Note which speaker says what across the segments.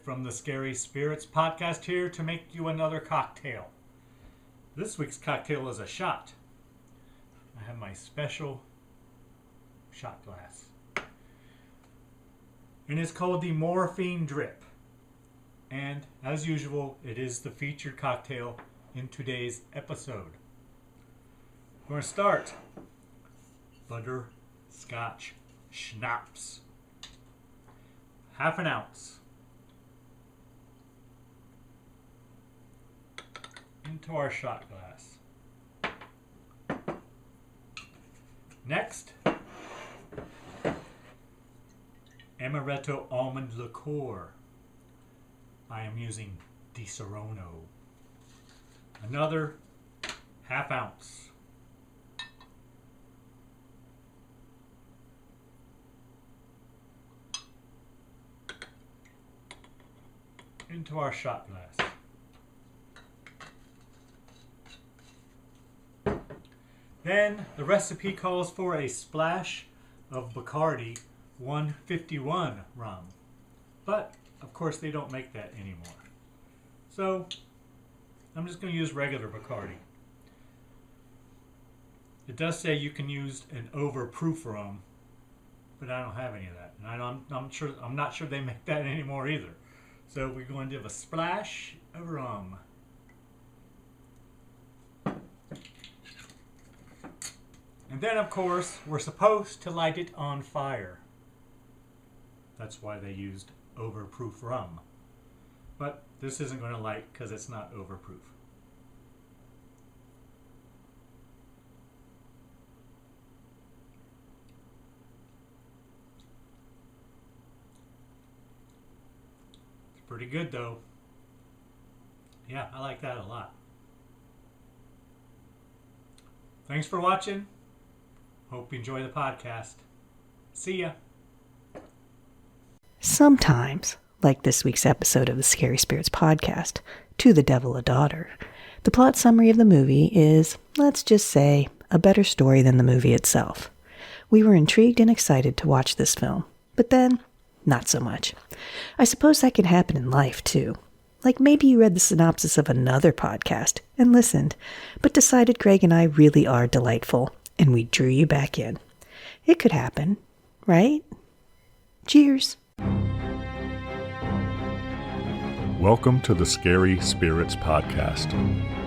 Speaker 1: from the Scary Spirits podcast here to make you another cocktail. This week's cocktail is a shot. I have my special shot glass. And it's called the Morphine Drip. And as usual, it is the featured cocktail in today's episode. We're going to start butterscotch schnapps. Half an ounce. Into our shot glass. Next, amaretto almond liqueur. I am using dissect. Another half ounce. Into our shot glass. Then the recipe calls for a splash of Bacardi 151 rum. But, of course, they don't make that anymore. So, I'm just going to use regular Bacardi. It does say you can use an overproof rum, but I don't have any of that. And I'm not sure they make that anymore either. So we're going to give a splash of rum. And then, of course, we're supposed to light it on fire. That's why they used overproof rum. But this isn't going to light because it's not overproof. It's pretty good, though. Yeah, I like that a lot. Thanks for watching. Hope you enjoy the podcast. See ya.
Speaker 2: Sometimes, like this week's episode of the Scary Spirits podcast, To the Devil a Daughter, the plot summary of the movie is, let's just say, a better story than the movie itself. We were intrigued and excited to watch this film, but then, not so much. I suppose that can happen in life, too. Like maybe you read the synopsis of another podcast and listened, but decided Greg and I really are delightful, and we drew you back in. It could happen, right? Cheers.
Speaker 3: Welcome to the Scary Spirits podcast.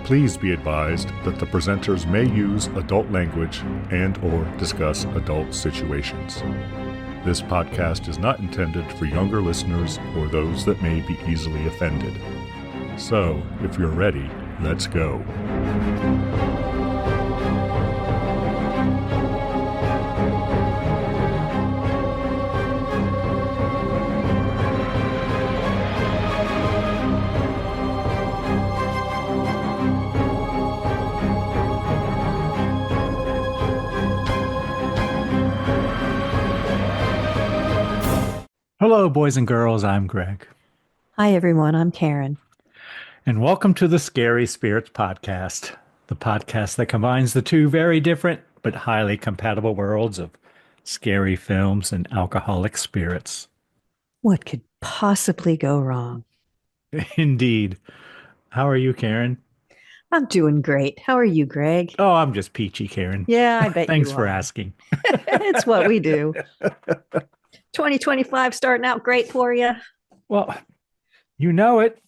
Speaker 3: Please be advised that the presenters may use adult language and/or discuss adult situations. This podcast is not intended for younger listeners or those that may be easily offended. So, if you're ready, let's go.
Speaker 1: Hello, boys and girls. I'm Greg.
Speaker 2: Hi, everyone. I'm Karen.
Speaker 1: And welcome to the Scary Spirits podcast, the podcast that combines the two very different but highly compatible worlds of scary films and alcoholic spirits.
Speaker 2: What could possibly go wrong?
Speaker 1: Indeed. How are you, Karen?
Speaker 2: I'm doing great. How are you, Greg?
Speaker 1: Oh, I'm just peachy, Karen.
Speaker 2: Yeah, I bet
Speaker 1: Thanks
Speaker 2: you
Speaker 1: for
Speaker 2: are.
Speaker 1: asking.
Speaker 2: It's what we do. 2025 starting out great for you?
Speaker 1: Well, you know it.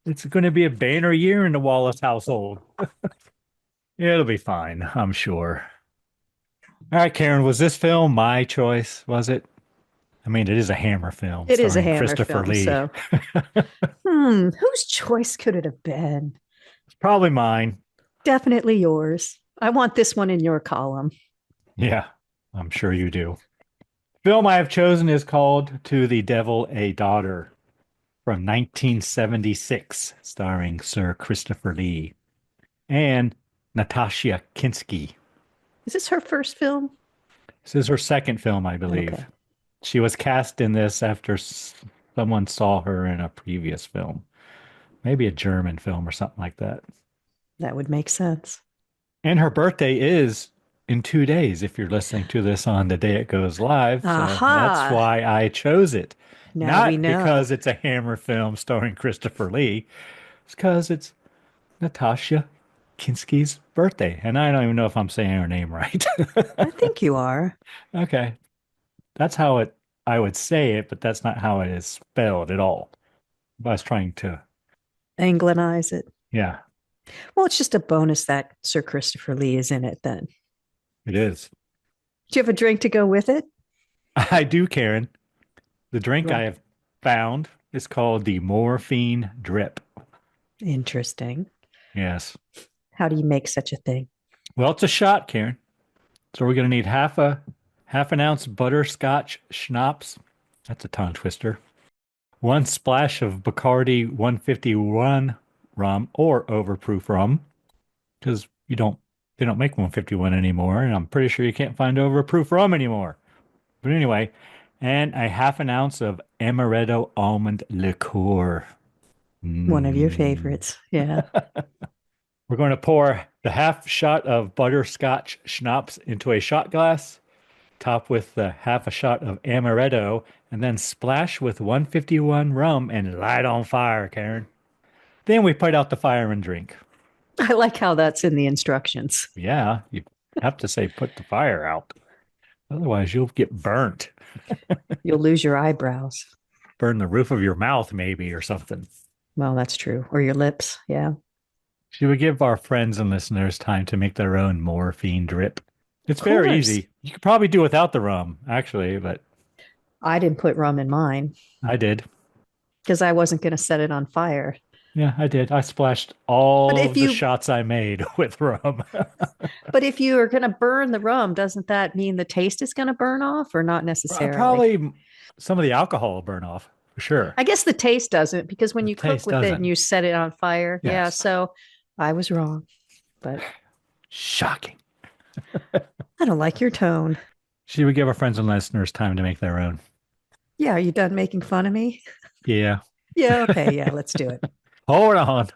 Speaker 1: It's going to be a banner year in the Wallace household. It'll be fine, I'm sure. All right, Karen, was this film my choice? Was it? I mean, it is a Hammer film.
Speaker 2: It is a
Speaker 1: starring
Speaker 2: Hammer
Speaker 1: Christopher
Speaker 2: film.
Speaker 1: Lee.
Speaker 2: So, whose choice could it have been?
Speaker 1: It's probably mine.
Speaker 2: Definitely yours. I want this one in your column.
Speaker 1: Yeah, I'm sure you do. The film I have chosen is called To the Devil a Daughter from 1976, starring Sir Christopher Lee and Natassja Kinski.
Speaker 2: Is this her first film?
Speaker 1: This is her second film, I believe.
Speaker 2: Okay.
Speaker 1: She was cast in this after someone saw her in a previous film. Maybe a German film or something like that.
Speaker 2: That would make sense.
Speaker 1: And her birthday is in 2 days if you're listening to this on the day it goes live. So that's
Speaker 2: Aha!
Speaker 1: why I chose it.
Speaker 2: Now we
Speaker 1: Not
Speaker 2: know.
Speaker 1: because it's a Hammer film starring Christopher Lee. It's because it's Natassja Kinski's birthday. And I don't even know if I'm saying her name right.
Speaker 2: I think you are.
Speaker 1: Okay. That's how it I would say it, but that's not how it is spelled at all. I was trying to,
Speaker 2: Anglinize it.
Speaker 1: yeah,
Speaker 2: Well, it's just a bonus that Sir Christopher Lee is in it then.
Speaker 1: it is.
Speaker 2: Do you have a drink to go with it?
Speaker 1: I do, Karen. The drink I
Speaker 2: Right.
Speaker 1: have found is called the Morphine Drip.
Speaker 2: Interesting.
Speaker 1: Yes.
Speaker 2: How do you make such a thing?
Speaker 1: Well, it's a shot, Karen. So we're gonna need half an ounce butterscotch schnapps. That's a tongue twister. One splash of Bacardi 151 rum or overproof rum, because they don't make 151 anymore, and I'm pretty sure you can't find overproof rum anymore. But anyway, and a half an ounce of amaretto almond liqueur.
Speaker 2: One of your
Speaker 1: Mm.
Speaker 2: favorites. Yeah.
Speaker 1: We're going to pour the half shot of butterscotch schnapps into a shot glass, top with the half a shot of amaretto, and then splash with 151 rum and light on fire, Karen. Then we put out the fire and drink.
Speaker 2: I like how that's in the instructions.
Speaker 1: Yeah, you have to say put the fire out. Otherwise, you'll get burnt.
Speaker 2: You'll lose your eyebrows.
Speaker 1: Burn the roof of your mouth, maybe, or something.
Speaker 2: Well, that's true. Or your lips. Yeah.
Speaker 1: Should we give our friends and listeners time to make their own morphine drip? It's
Speaker 2: Of
Speaker 1: very
Speaker 2: course.
Speaker 1: easy. You could probably do without the rum, actually, but
Speaker 2: I didn't put rum in mine
Speaker 1: I did.
Speaker 2: because I wasn't going to set it on fire.
Speaker 1: Yeah, I did. I splashed
Speaker 2: But
Speaker 1: all
Speaker 2: if
Speaker 1: of the
Speaker 2: you
Speaker 1: shots I made with rum.
Speaker 2: but if you are going to burn the rum, doesn't that mean the taste is going to burn off or not necessarily?
Speaker 1: Probably some of the alcohol will burn off for sure.
Speaker 2: I guess the taste doesn't because when
Speaker 1: The
Speaker 2: you cook
Speaker 1: taste
Speaker 2: with it and
Speaker 1: doesn't.
Speaker 2: you set it on fire. Yeah,
Speaker 1: Yes.
Speaker 2: so I was wrong. But
Speaker 1: Shocking.
Speaker 2: I don't like your tone.
Speaker 1: Should we give our friends and listeners time to make their own?
Speaker 2: Yeah, are you done making fun of me?
Speaker 1: Yeah.
Speaker 2: Yeah, okay, yeah, let's do it.
Speaker 1: Hold on.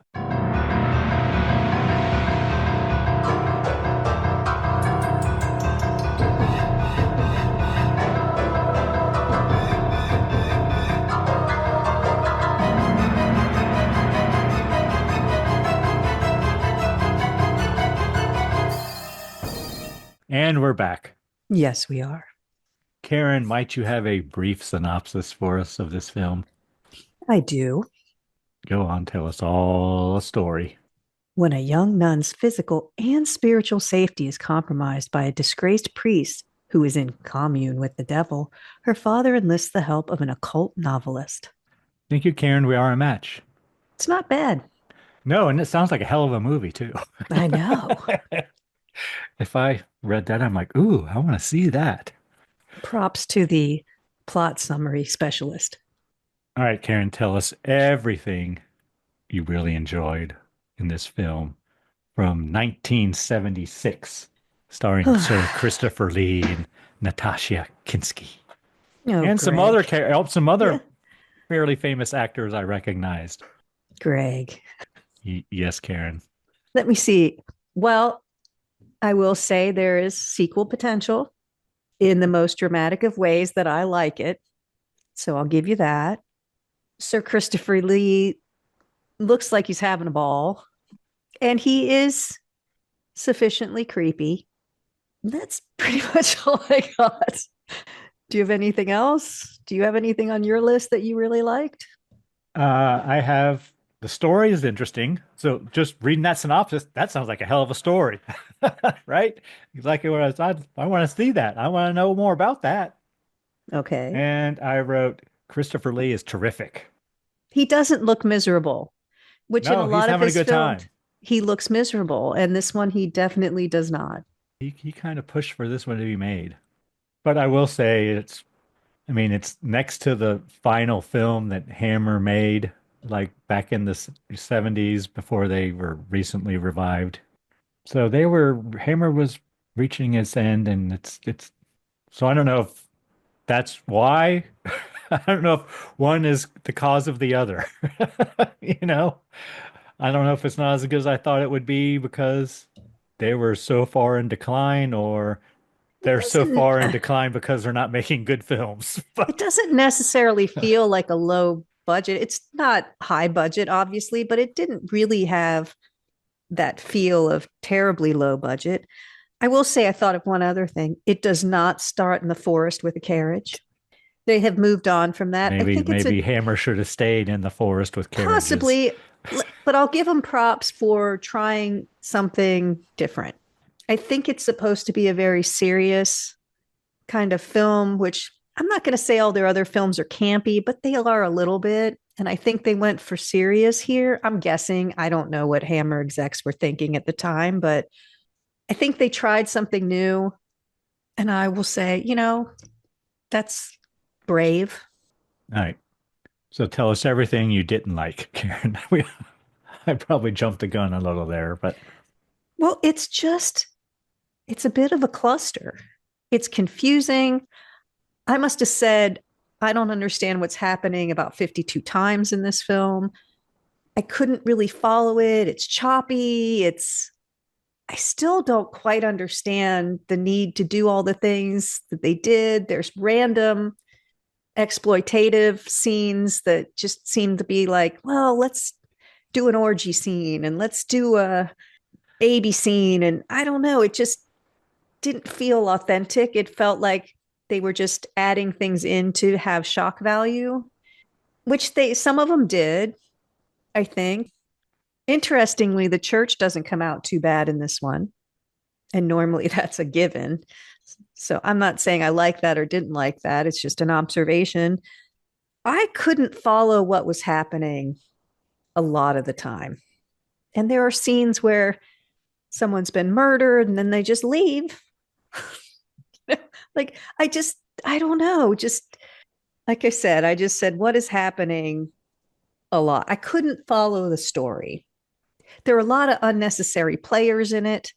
Speaker 1: And we're back.
Speaker 2: Yes, we are.
Speaker 1: Karen, might you have a brief synopsis for us of this film?
Speaker 2: I do.
Speaker 1: Go on, tell us all a story.
Speaker 2: When a young nun's physical and spiritual safety is compromised by a disgraced priest who is in commune with the devil, her father enlists the help of an occult novelist.
Speaker 1: Thank you, Karen. We are a match.
Speaker 2: It's not bad.
Speaker 1: No, and it sounds like a hell of a movie, too.
Speaker 2: I know.
Speaker 1: If I read that, I'm like, ooh, I want to see that.
Speaker 2: Props to the plot summary specialist.
Speaker 1: All right, Karen, tell us everything you really enjoyed in this film from 1976, starring Sir Christopher Lee and Natassja Kinski,
Speaker 2: Oh,
Speaker 1: and some
Speaker 2: Greg.
Speaker 1: some other
Speaker 2: Yeah.
Speaker 1: fairly famous actors I recognized.
Speaker 2: Greg.
Speaker 1: Yes, Karen.
Speaker 2: Let me see. Well, I will say there is sequel potential in the most dramatic of ways that I like it. So I'll give you that. Sir Christopher Lee looks like he's having a ball, and he is sufficiently creepy. That's pretty much all I got. Do you have anything else? Do you have anything on your list that you really liked?
Speaker 1: I have the story is interesting. So just reading that synopsis, that sounds like a hell of a story, right? Exactly what I thought. I want to see that. I want to know more about that.
Speaker 2: Okay.
Speaker 1: And I wrote Christopher Lee is terrific.
Speaker 2: He doesn't look miserable, which in a
Speaker 1: No, he's
Speaker 2: lot of
Speaker 1: having a
Speaker 2: his
Speaker 1: good
Speaker 2: films,
Speaker 1: time.
Speaker 2: he looks miserable. And this one, he definitely does not.
Speaker 1: He kind of pushed for this one to be made. But I will say it's next to the final film that Hammer made, like back in the 70s before they were recently revived. So Hammer was reaching its end, and so I don't know if that's why. I don't know if one is the cause of the other. You know, I don't know if it's not as good as I thought it would be because they were so far in decline, or
Speaker 2: It
Speaker 1: they're so
Speaker 2: doesn't
Speaker 1: far in decline because they're not making good films.
Speaker 2: it doesn't necessarily feel like a low budget. It's not high budget, obviously, but it didn't really have that feel of terribly low budget. I will say I thought of one other thing. It does not start in the forest with a carriage. They have moved on from that. I
Speaker 1: Maybe
Speaker 2: think it's a
Speaker 1: maybe Hammer should have stayed in the forest with carriages.
Speaker 2: possibly, but I'll give them props for trying something different. I think it's supposed to be a very serious kind of film, which I'm not going to say all their other films are campy, but they are a little bit. And I think they went for serious here. I'm guessing. I don't know what Hammer execs were thinking at the time, but I think they tried something new. And I will say, that's brave.
Speaker 1: All right. So tell us everything you didn't like, Karen. I probably jumped the gun a little there, but
Speaker 2: Well, it's a bit of a cluster. It's confusing. I must have said, I don't understand what's happening about 52 times in this film. I couldn't really follow it. It's choppy. I still don't quite understand the need to do all the things that they did. There's random exploitative scenes that just seem to be like, well, let's do an orgy scene and let's do a baby scene. And I don't know, it just didn't feel authentic. It felt like they were just adding things in to have shock value, which some of them did, I think. Interestingly, the church doesn't come out too bad in this one. And normally that's a given. So I'm not saying I like that or didn't like that. It's just an observation. I couldn't follow what was happening a lot of the time. And there are scenes where someone's been murdered and then they just leave. Like, I don't know. Just like I said, I just said, what is happening a lot? I couldn't follow the story. There are a lot of unnecessary players in it,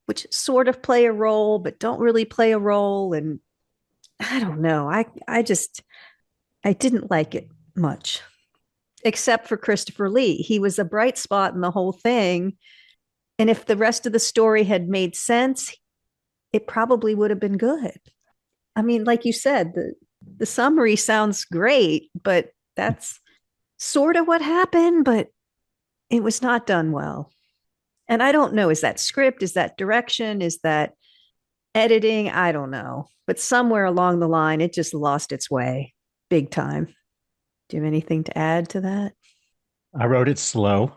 Speaker 2: which sort of play a role, but don't really play a role. And I don't know. I didn't like it much, except for Christopher Lee. He was a bright spot in the whole thing. And if the rest of the story had made sense, it probably would have been good. I mean, like you said, the summary sounds great, but that's sort of what happened, but it was not done well. And I don't know, is that script? Is that direction? Is that editing? I don't know. But somewhere along the line, it just lost its way big time. Do you have anything to add to that?
Speaker 1: I wrote it slow.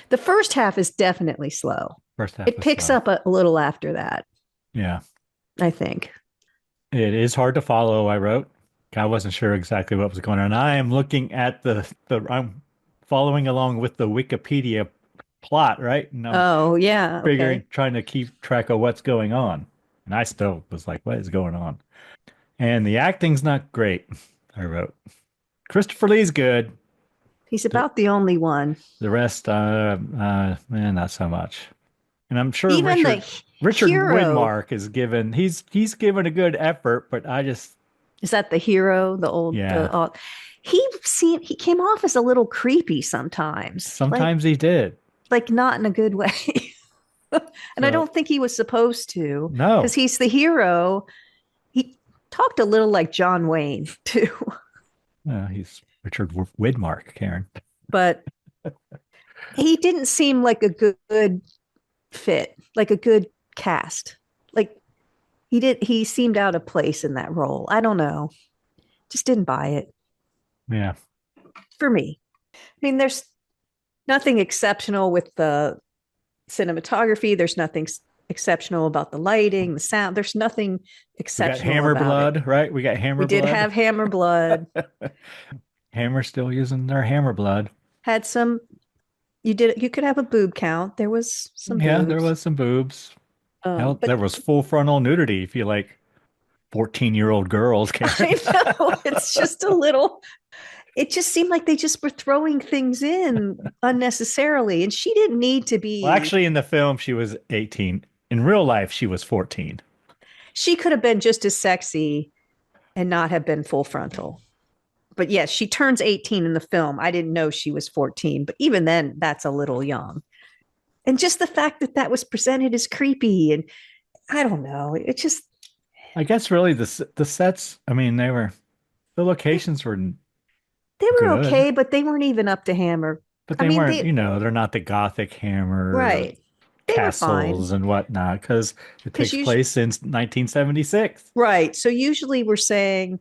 Speaker 2: The first half is definitely slow.
Speaker 1: First half
Speaker 2: It
Speaker 1: is
Speaker 2: picks
Speaker 1: slow.
Speaker 2: up a little after that,
Speaker 1: Yeah.
Speaker 2: I think.
Speaker 1: It is hard to follow, I wrote. I wasn't sure exactly what was going on. I am looking at I'm following along with the Wikipedia plot, right? And I'm
Speaker 2: Oh, yeah.
Speaker 1: figuring,
Speaker 2: Okay.
Speaker 1: trying to keep track of what's going on. And I still was like, what is going on? And the acting's not great, I wrote. Christopher Lee's good.
Speaker 2: He's about the only one.
Speaker 1: The rest, not so much. And I'm sure
Speaker 2: Even
Speaker 1: Richard
Speaker 2: hero,
Speaker 1: Widmark is given he's given a good effort, but I just
Speaker 2: is that the hero? The old,
Speaker 1: yeah.
Speaker 2: he came off as a little creepy sometimes,
Speaker 1: Sometimes he did.
Speaker 2: like not in a good way. And I
Speaker 1: So
Speaker 2: don't think he was supposed to, because
Speaker 1: no.
Speaker 2: he's the hero. He talked a little like John Wayne too,
Speaker 1: He's Richard Widmark, Karen.
Speaker 2: but he didn't seem like a good fit, like a good cast. Like he seemed out of place in that role. I don't know. Just didn't buy it
Speaker 1: Yeah.
Speaker 2: for me. I mean, there's nothing exceptional with the cinematography. There's nothing exceptional about the lighting, the sound. There's nothing
Speaker 1: We got
Speaker 2: exceptional
Speaker 1: Hammer
Speaker 2: about
Speaker 1: Blood,
Speaker 2: it.
Speaker 1: right? We got Hammer
Speaker 2: We did
Speaker 1: Blood.
Speaker 2: have Hammer Blood.
Speaker 1: Hammer still using their Hammer Blood.
Speaker 2: Had some. You could have a boob count. There was some
Speaker 1: Yeah,
Speaker 2: boobs.
Speaker 1: there was some boobs. Hell, there
Speaker 2: But
Speaker 1: was full frontal nudity if you like 14-year-old girls, Karen.
Speaker 2: I know it's just a little. It just seemed like they just were throwing things in unnecessarily, and she didn't need to
Speaker 1: Well,
Speaker 2: be.
Speaker 1: actually, in the film, she was 18. In real life, she was 14.
Speaker 2: She could have been just as sexy and not have been full frontal. But yes, she turns 18 in the film. I didn't know she was 14, but even then, that's a little young. And just the fact that that was presented as creepy, and I don't know, it just
Speaker 1: I guess really the sets, I mean, the locations were
Speaker 2: they were
Speaker 1: good,
Speaker 2: okay, but they weren't even up to Hammer.
Speaker 1: but
Speaker 2: I
Speaker 1: they
Speaker 2: mean,
Speaker 1: weren't, they're not the Gothic Hammer
Speaker 2: right. They were fine
Speaker 1: castles and whatnot because it
Speaker 2: because
Speaker 1: takes place since 1976.
Speaker 2: right. So usually we're saying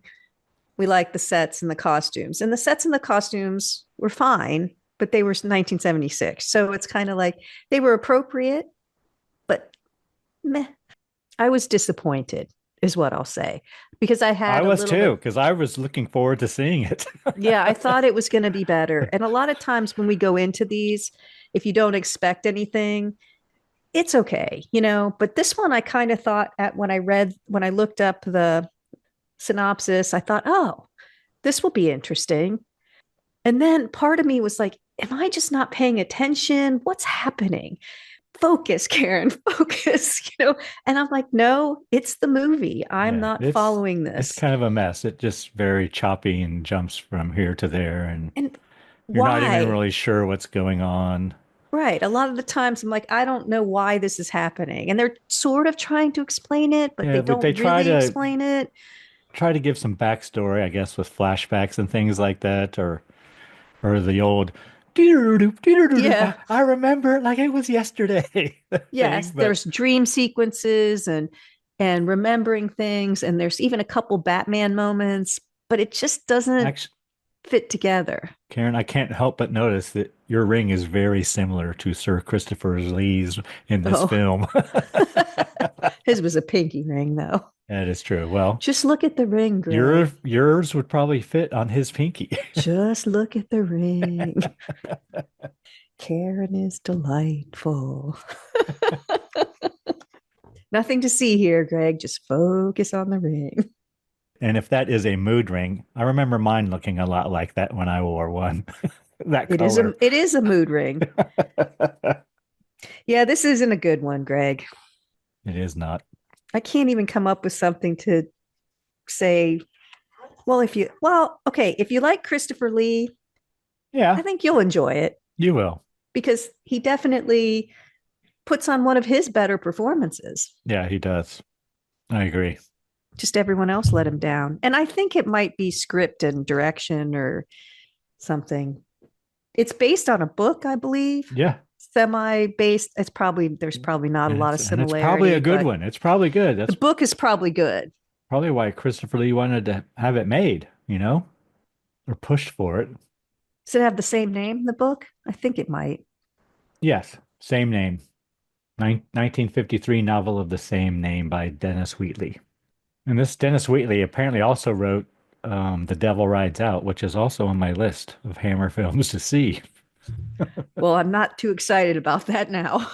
Speaker 2: we like the sets and the costumes, and the sets and the costumes were fine, but they were 1976. So it's kind of like they were appropriate, but meh. I was disappointed, is what I'll say, because I
Speaker 1: I
Speaker 2: had a
Speaker 1: was
Speaker 2: little
Speaker 1: too,
Speaker 2: bit.
Speaker 1: because I was looking forward to seeing it.
Speaker 2: Yeah, I thought it was going to be better. And a lot of times when we go into these, if you don't expect anything, it's okay, But this one, I kind of thought at when I looked up the synopsis, I thought, oh, this will be interesting. And then part of me was like, am I just not paying attention? What's happening? Focus, Karen, focus, And I'm like, no, it's the movie. I'm
Speaker 1: Yeah,
Speaker 2: not following
Speaker 1: it's
Speaker 2: this.
Speaker 1: kind of a mess. It just very choppy and jumps from here to there, and
Speaker 2: And
Speaker 1: you're not even
Speaker 2: why?
Speaker 1: really sure what's going on.
Speaker 2: Right. A lot of the times I'm like, I don't know why this is happening. And they're sort of trying to explain it, but they
Speaker 1: Yeah, but they
Speaker 2: don't really explain it.
Speaker 1: try to give some backstory, I guess, with flashbacks and things like that, or the old "Dee-doo-doo, dee-doo-doo-doo,
Speaker 2: Yeah.
Speaker 1: I remember it like it was yesterday"
Speaker 2: Yes,
Speaker 1: thing. But
Speaker 2: there's dream sequences and remembering things, and there's even a couple Batman moments, but it just doesn't
Speaker 1: actually,
Speaker 2: fit together.
Speaker 1: Karen, I can't help but notice that your ring is very similar to Sir Christopher Lee's in this
Speaker 2: Oh,
Speaker 1: film.
Speaker 2: his was a pinky ring though.
Speaker 1: That is true. Well,
Speaker 2: Just look at the ring, Greg.
Speaker 1: yours would probably fit on his pinky.
Speaker 2: Just look at the ring. Karen is delightful. Nothing to see here, Greg. Just focus on the ring.
Speaker 1: And if that is a mood ring, I remember mine looking a lot like that when I wore one. That color.
Speaker 2: It is a mood ring. Yeah, this isn't a good one, Greg.
Speaker 1: It is not.
Speaker 2: I can't even come up with something to say. Okay, if you like Christopher Lee,
Speaker 1: Yeah,
Speaker 2: I think you'll enjoy it
Speaker 1: you will.
Speaker 2: because he definitely puts on one of his better performances.
Speaker 1: Yeah, he does. I agree.
Speaker 2: Just everyone else let him down. And I think it might be script and direction or something. It's based on a book, I believe.
Speaker 1: Yeah.
Speaker 2: Semi based. There's probably not a lot of
Speaker 1: And it's
Speaker 2: similarity.
Speaker 1: probably a good one. It's probably good.
Speaker 2: The
Speaker 1: That's
Speaker 2: book is probably good.
Speaker 1: probably why Christopher Lee wanted to have it made, or pushed for it.
Speaker 2: Does it have the same name, the book? I think it might.
Speaker 1: Yes, same name. 1953 novel of the same name by Dennis Wheatley. And this Dennis Wheatley apparently also wrote The Devil Rides Out, which is also on my list of Hammer films to see.
Speaker 2: Well, I'm not too excited about that now,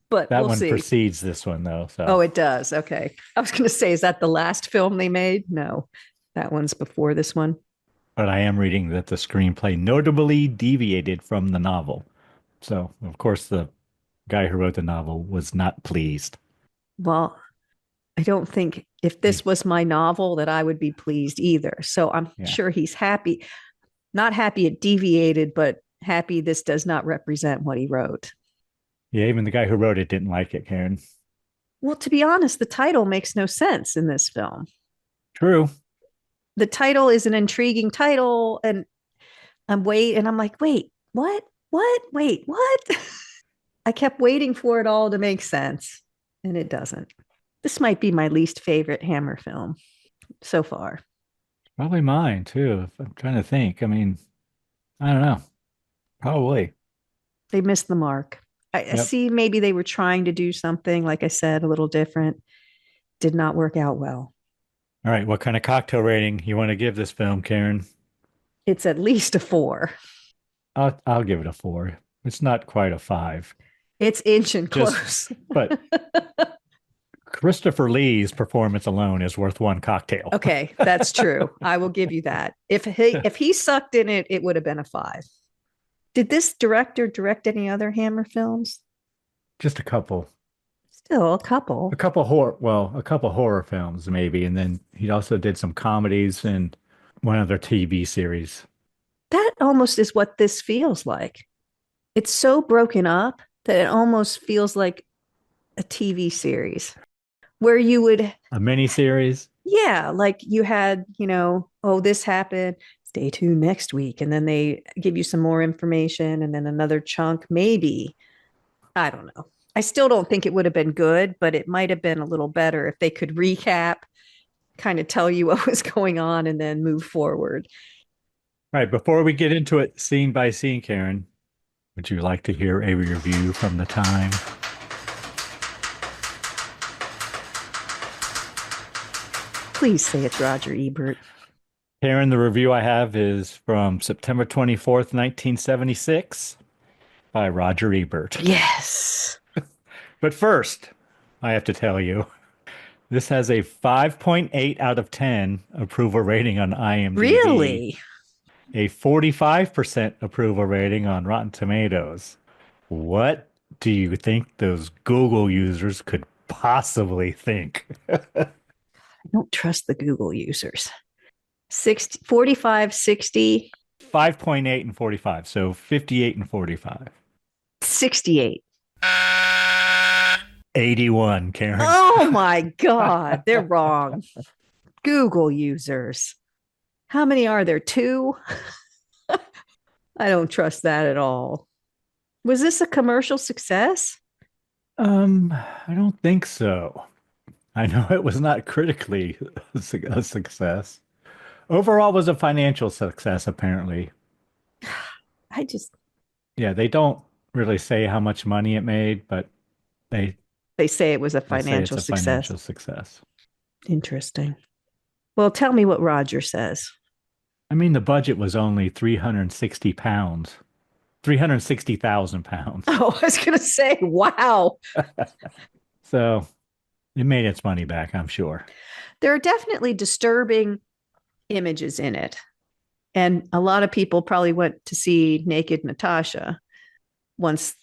Speaker 2: but
Speaker 1: That
Speaker 2: we'll
Speaker 1: one
Speaker 2: see.
Speaker 1: precedes this one, though. So,
Speaker 2: Oh, it does. Okay. I was going to say, is that the last film they made? No, that one's before this one.
Speaker 1: but I am reading that the screenplay notably deviated from the novel. So, of course, the guy who wrote the novel was not pleased.
Speaker 2: Well, I don't think if this was my novel that I would be pleased either. So I'm
Speaker 1: Yeah.
Speaker 2: sure he's happy. Not happy it deviated, but happy this does not represent what he wrote.
Speaker 1: Yeah, even the guy who wrote it didn't like it, Karen.
Speaker 2: Well, to be honest, the title makes no sense in this film.
Speaker 1: True.
Speaker 2: The title is an intriguing title, and I'm like, wait, what? What? Wait, what? I kept waiting for it all to make sense, and it doesn't. This might be my least favorite Hammer film so far.
Speaker 1: Probably mine, too. If I'm trying to think. I mean, I don't know. Probably.
Speaker 2: They missed the mark. I
Speaker 1: Yep.
Speaker 2: see maybe they were trying to do something, like I said, a little different. Did not work out well.
Speaker 1: All right. What kind of cocktail rating you want to give this film, Karen?
Speaker 2: It's at least a 4.
Speaker 1: I'll give it a 4. It's not quite a 5.
Speaker 2: It's inching
Speaker 1: Just-
Speaker 2: close.
Speaker 1: But Christopher Lee's performance alone is worth one cocktail.
Speaker 2: Okay, that's true. I will give you that. If he sucked in it, it would have been a 5. Did this director direct any other Hammer films?
Speaker 1: Just a couple.
Speaker 2: Still a couple.
Speaker 1: A couple horror films maybe, and then he also did some comedies and one other TV series.
Speaker 2: That almost is what this feels like. It's so broken up that it almost feels like a TV series where you would,
Speaker 1: A mini series.
Speaker 2: yeah, like you had, oh, this happened. Stay tuned next week. And then they give you some more information and then another chunk, maybe. I don't know. I still don't think it would have been good, but it might have been a little better if they could recap, kind of tell you what was going on, and then move forward.
Speaker 1: All right, before we get into it scene by scene, Karen, would you like to hear a review from the time?
Speaker 2: Please say it's Roger Ebert.
Speaker 1: Karen, the review I have is from September 24th, 1976 by Roger Ebert.
Speaker 2: Yes.
Speaker 1: But first, I have to tell you, this has a 5.8 out of 10 approval rating on IMDb.
Speaker 2: Really?
Speaker 1: A 45% approval rating on Rotten Tomatoes. What do you think those Google users could possibly think?
Speaker 2: I don't trust the Google users. 60, 45, 60,
Speaker 1: 5.8 and 45, so 58 and 45.
Speaker 2: 68.
Speaker 1: 81, Karen.
Speaker 2: Oh my God. They're wrong. Google users. How many are there? 2? I don't trust that at all. Was this a commercial success?
Speaker 1: I don't think so. I know it was not critically a success. Overall, it was a financial success, apparently.
Speaker 2: I just,
Speaker 1: Yeah, they don't really say how much money it made, but they
Speaker 2: they say it was a
Speaker 1: say it's
Speaker 2: financial
Speaker 1: a
Speaker 2: success.
Speaker 1: financial success.
Speaker 2: Interesting. Well, tell me what Roger says.
Speaker 1: I mean, the budget was only 360 pounds, 360,000 pounds.
Speaker 2: Oh, I was going to say, wow.
Speaker 1: So it made its money back, I'm sure.
Speaker 2: There are definitely disturbing images in it. And a lot of people probably went to see Naked Natasha once,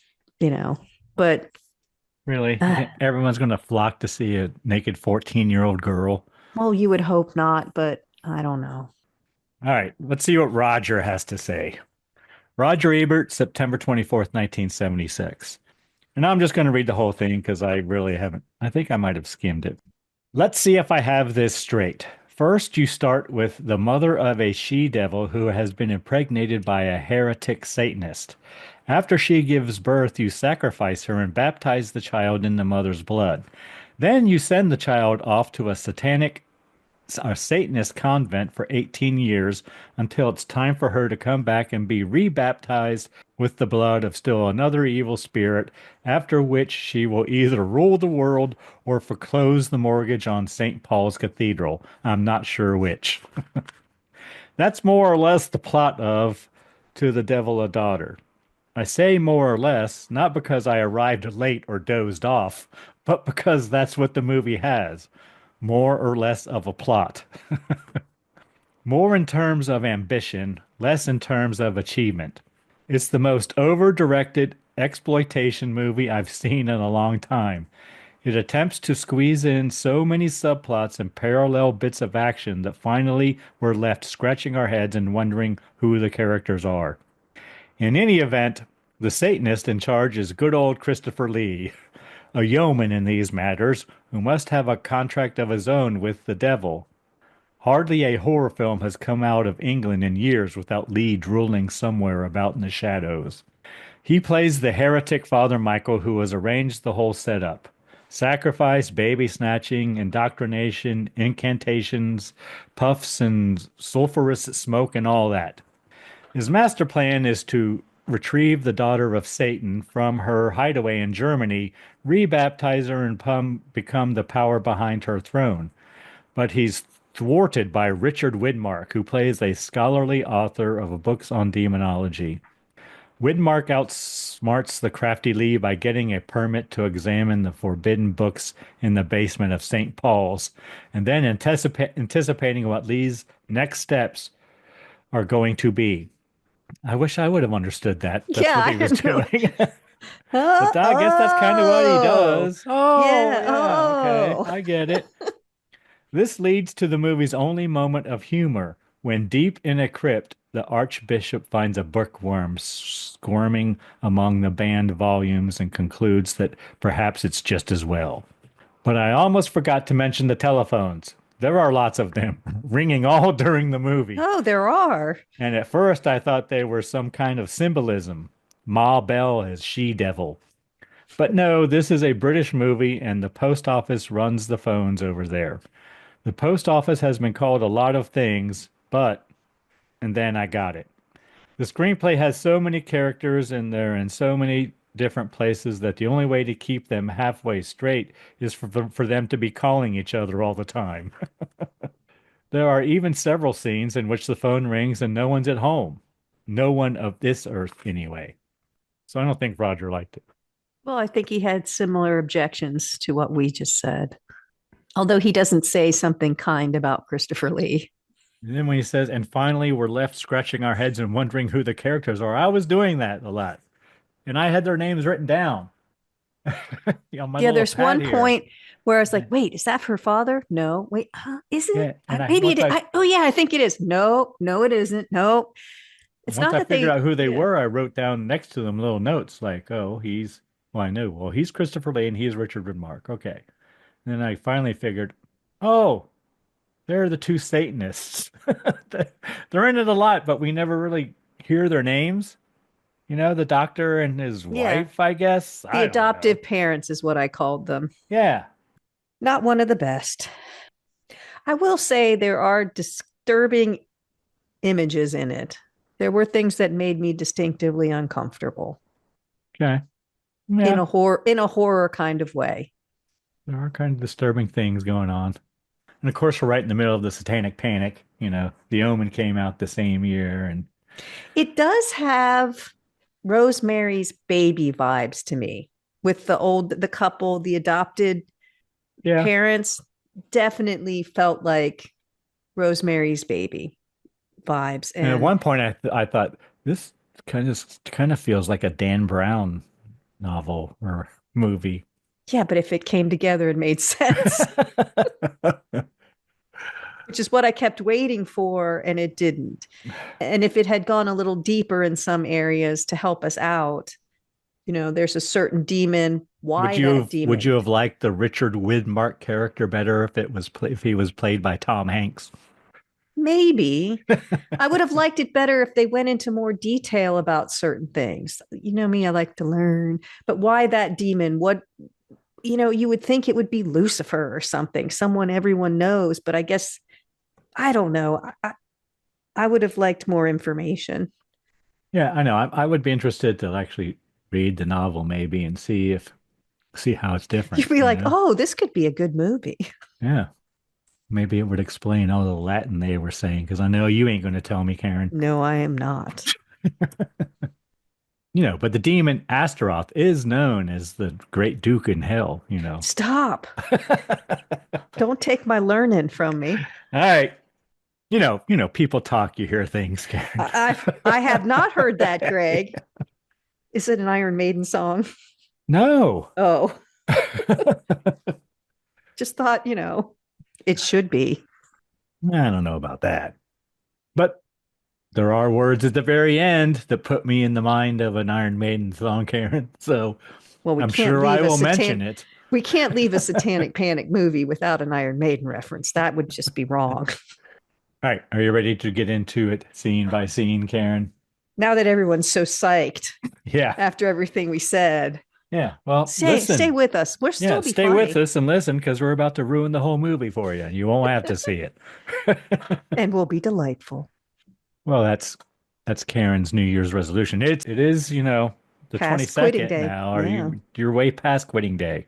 Speaker 2: but
Speaker 1: Really? You think everyone's going to flock to see a naked 14-year-old girl?
Speaker 2: well, you would hope not, but I don't know.
Speaker 1: All right, let's see what Roger has to say. Roger Ebert, September 24th, 1976. And I'm just going to read the whole thing because I really haven't. I think I might have skimmed it. Let's see if I have this straight. First, you start with the mother of a she-devil who has been impregnated by a heretic Satanist. After she gives birth, you sacrifice her and baptize the child in the mother's blood. Then you send the child off to a Satanist convent for 18 years until it's time for her to come back and be rebaptized with the blood of still another evil spirit, after which she will either rule the world or foreclose the mortgage on St. Paul's Cathedral. I'm not sure which. That's more or less the plot of To the Devil a Daughter. I say more or less, not because I arrived late or dozed off, but because that's what the movie has. More or less of a plot. More in terms of ambition, less in terms of achievement. It's the most over-directed exploitation movie I've seen in a long time. It attempts to squeeze in so many subplots and parallel bits of action that finally we're left scratching our heads and wondering who the characters are. In any event, the Satanist in charge is good old Christopher Lee, a yeoman in these matters who must have a contract of his own with the devil. Hardly a horror film has come out of England in years without Lee drooling somewhere about in the shadows. He plays the heretic Father Michael who has arranged the whole setup. Sacrifice, baby snatching, indoctrination, incantations, puffs and sulphurous smoke and all that. His master plan is to retrieve the daughter of Satan from her hideaway in Germany, rebaptize her, and become the power behind her throne. But he's thwarted by Richard Widmark, who plays a scholarly author of books on demonology. Widmark outsmarts the crafty Lee by getting a permit to examine the forbidden books in the basement of St. Paul's, and then anticipating what Lee's next steps are going to be. I wish I would have understood that. That's
Speaker 2: Yeah,
Speaker 1: what he was
Speaker 2: I know.
Speaker 1: doing. But I guess that's kind of what he does.
Speaker 2: Yeah.
Speaker 1: Okay.
Speaker 2: Oh.
Speaker 1: I get it. This leads to the movie's only moment of humor when deep in a crypt, the Archbishop finds a bookworm squirming among the banned volumes and concludes that perhaps it's just as well. But I almost forgot to mention the telephones. There are lots of them ringing all during the movie.
Speaker 2: Oh, there are.
Speaker 1: And at first I thought they were some kind of symbolism. Ma Bell as she-devil. But no, this is a British movie and the post office runs the phones over there. The post office has been called a lot of things, but, and then I got it. The screenplay has so many characters and they're in so many different places that the only way to keep them halfway straight is for them to be calling each other all the time. There are even several scenes in which the phone rings and no one's at home. No one of this earth, anyway. So I don't think Roger liked it.
Speaker 2: Well, I think he had similar objections to what we just said. Although he doesn't say something kind about Christopher Lee.
Speaker 1: And then when he says, and finally we're left scratching our heads and wondering who the characters are, I was doing that a lot. And I had their names written down.
Speaker 2: Yeah, there's one point where I was like, wait, is that her father? No. Wait, is it?
Speaker 1: Yeah,
Speaker 2: maybe it is. Oh, yeah, I think it is. No, it isn't. No. It's
Speaker 1: once
Speaker 2: not
Speaker 1: I figured out who they were, I wrote down next to them little notes like, oh, I knew. Well, he's Christopher Lee and he's Richard Widmark. Okay. And then I finally figured, oh, they're the two Satanists. They're in it a lot, but we never really hear their names. You know, the doctor and his wife, I guess.
Speaker 2: The adoptive parents is what I called them.
Speaker 1: Yeah.
Speaker 2: Not one of the best. I will say there are disturbing images in it. There were things that made me distinctively uncomfortable.
Speaker 1: Okay.
Speaker 2: Yeah. In a horror kind of way.
Speaker 1: There are kind of disturbing things going on. And of course, we're right in the middle of the Satanic Panic. You know, The Omen came out the same year. And
Speaker 2: it does have Rosemary's Baby vibes to me with the couple, the adopted parents definitely felt like Rosemary's Baby vibes.
Speaker 1: And at one point I thought this kind of feels like a Dan Brown novel or movie.
Speaker 2: Yeah, but if it came together, it made sense. Which is what I kept waiting for, and it didn't. And if it had gone a little deeper in some areas to help us out, you know, there's a certain demon. Why that demon?
Speaker 1: Would you have liked the Richard Widmark character better if he was played by Tom Hanks?
Speaker 2: Maybe. I would have liked it better if they went into more detail about certain things. You know me, I like to learn. But why that demon? What, you know, you would think it would be Lucifer or something, someone everyone knows. But I guess, I don't know. I would have liked more information.
Speaker 1: Yeah, I know. I would be interested to actually read the novel maybe and see how it's different.
Speaker 2: You'd be like, oh, this could be a good movie.
Speaker 1: Yeah. Maybe it would explain all the Latin they were saying, because I know you ain't going to tell me, Karen.
Speaker 2: No, I am not.
Speaker 1: You know, but the demon Astaroth is known as the Great Duke in Hell, you know.
Speaker 2: Stop. Don't take my learning from me.
Speaker 1: All right. You know, people talk, you hear things, Karen.
Speaker 2: I have not heard that, Greg. Is it an Iron Maiden song?
Speaker 1: No.
Speaker 2: Oh. Just thought, you know, it should be.
Speaker 1: I don't know about that. But there are words at the very end that put me in the mind of an Iron Maiden song, Karen. So I'm sure I will mention it.
Speaker 2: We can't leave a Satanic Panic movie without an Iron Maiden reference. That would just be wrong.
Speaker 1: All right. Are you ready to get into it scene by scene, Karen?
Speaker 2: Now that everyone's so psyched.
Speaker 1: Yeah.
Speaker 2: After everything we said.
Speaker 1: Yeah. Well,
Speaker 2: stay with us. We're still be
Speaker 1: stay
Speaker 2: funny.
Speaker 1: with us and listen, because we're about to ruin the whole movie for you. You won't have to see it.
Speaker 2: And we'll be delightful.
Speaker 1: Well, that's Karen's New Year's resolution. It is, you know, the
Speaker 2: past
Speaker 1: 22nd now. Are you're way past quitting day?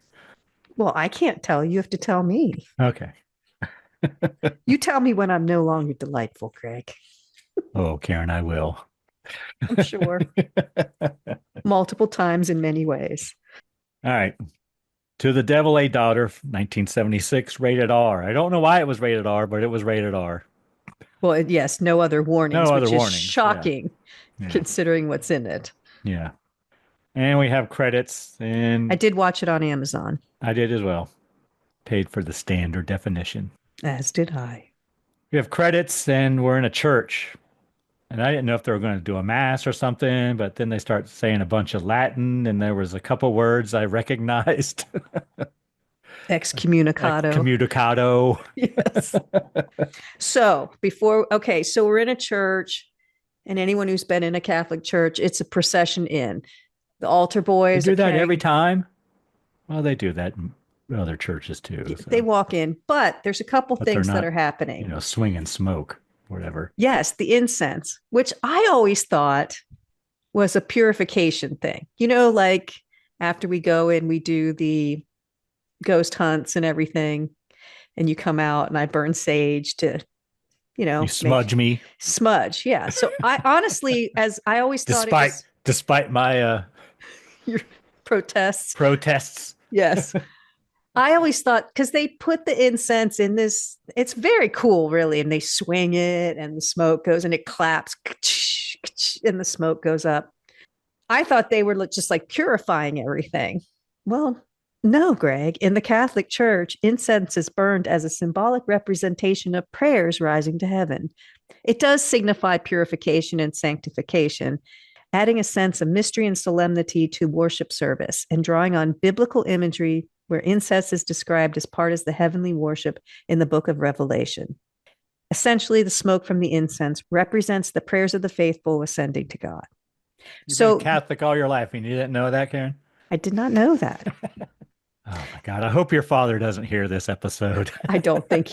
Speaker 2: Well, I can't tell you. You have to tell me.
Speaker 1: Okay.
Speaker 2: You tell me when I'm no longer delightful, Greg.
Speaker 1: Oh, Karen, I will.
Speaker 2: I'm sure. Multiple times in many ways.
Speaker 1: All right. To the Devil a Daughter, 1976, rated R. I don't know why it was rated R, but it was rated R.
Speaker 2: Well, yes, no other warnings, which is shocking
Speaker 1: Yeah.
Speaker 2: considering what's in it.
Speaker 1: Yeah. And we have credits. And
Speaker 2: I did watch it on Amazon.
Speaker 1: I did as well. Paid for the standard definition.
Speaker 2: As did I.
Speaker 1: We have credits and we're in a church. And I didn't know if they were going to do a mass or something, but then they start saying a bunch of Latin, and there was a couple words I recognized.
Speaker 2: Excommunicado.
Speaker 1: Excommunicado.
Speaker 2: Yes. So so we're in a church, and anyone who's been in a Catholic church, it's a procession in. The altar
Speaker 1: They
Speaker 2: boys
Speaker 1: do
Speaker 2: are
Speaker 1: that every
Speaker 2: carrying,
Speaker 1: time. Well, they do that in other churches too.
Speaker 2: they
Speaker 1: So,
Speaker 2: walk in, but there's a couple
Speaker 1: but they're
Speaker 2: things that
Speaker 1: not,
Speaker 2: are happening.
Speaker 1: swinging smoke, whatever.
Speaker 2: Yes, the incense, which I always thought was a purification thing. Like after we go in, we do the ghost hunts and everything, and you come out and I burn sage to,
Speaker 1: You smudge me,
Speaker 2: smudge. Yeah. So I honestly, as I always thought it was
Speaker 1: despite my
Speaker 2: your protests.
Speaker 1: protests.
Speaker 2: Yes. I always thought because they put the incense in this, it's very cool, really. And they swing it and the smoke goes and it claps and the smoke goes up. I thought they were just like purifying everything. Well, no, Greg. In the Catholic Church, incense is burned as a symbolic representation of prayers rising to heaven. It does signify purification and sanctification, adding a sense of mystery and solemnity to worship service and drawing on biblical imagery where incense is described as part of the heavenly worship in the book of Revelation. Essentially, the smoke from the incense represents the prayers of the faithful ascending to God.
Speaker 1: You've
Speaker 2: So
Speaker 1: been Catholic all your life, and you didn't know that, Karen?
Speaker 2: I did not know that.
Speaker 1: Oh my God! I hope your father doesn't hear this episode.
Speaker 2: I don't think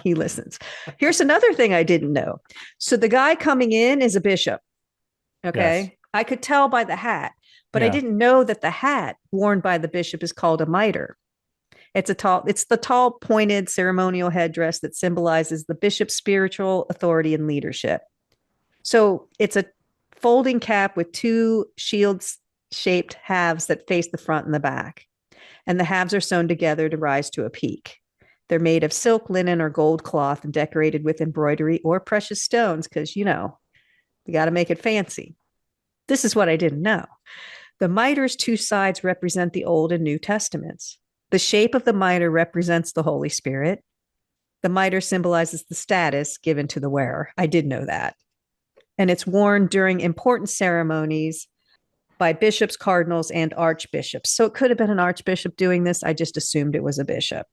Speaker 2: he listens. Here's another thing I didn't know. So the guy coming in is a bishop. Okay.
Speaker 1: Yes.
Speaker 2: I could tell by the hat, but I
Speaker 1: Yeah.
Speaker 2: didn't know that the hat worn by the bishop is called a mitre. It's the tall, pointed ceremonial headdress that symbolizes the bishop's spiritual authority and leadership. So it's a folding cap with two shield-shaped halves that face the front and the back. And the halves are sewn together to rise to a peak. They're made of silk, linen, or gold cloth and decorated with embroidery or precious stones because, you got to make it fancy. This is what I didn't know. The mitre's two sides represent the Old and New Testaments. The shape of the mitre represents the Holy Spirit. The mitre symbolizes the status given to the wearer. I did know that. And it's worn during important ceremonies by bishops, cardinals, and archbishops. So it could have been an archbishop doing this. I just assumed it was a bishop.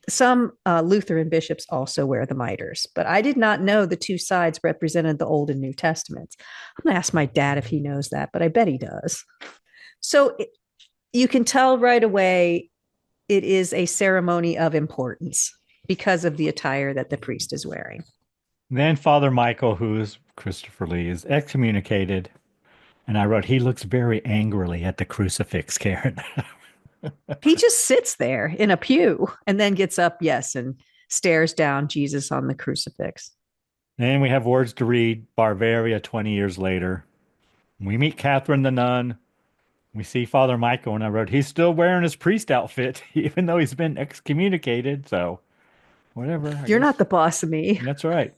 Speaker 2: Some Lutheran bishops also wear the mitres, but I did not know the two sides represented the Old and New Testaments. I'm going to ask my dad if he knows that, but I bet he does. So you can tell right away it is a ceremony of importance because of the attire that the priest is wearing.
Speaker 1: Then Father Michael, who's Christopher Lee, is excommunicated. And I wrote, he looks very angrily at the crucifix, Karen.
Speaker 2: He just sits there in a pew and then gets up, yes, and stares down Jesus on the crucifix.
Speaker 1: Then we have words to read, Bavaria 20 years later. We meet Catherine the nun. We see Father Michael, and I wrote, he's still wearing his priest outfit, even though he's been excommunicated. So whatever.
Speaker 2: You're not the boss of me.
Speaker 1: That's right.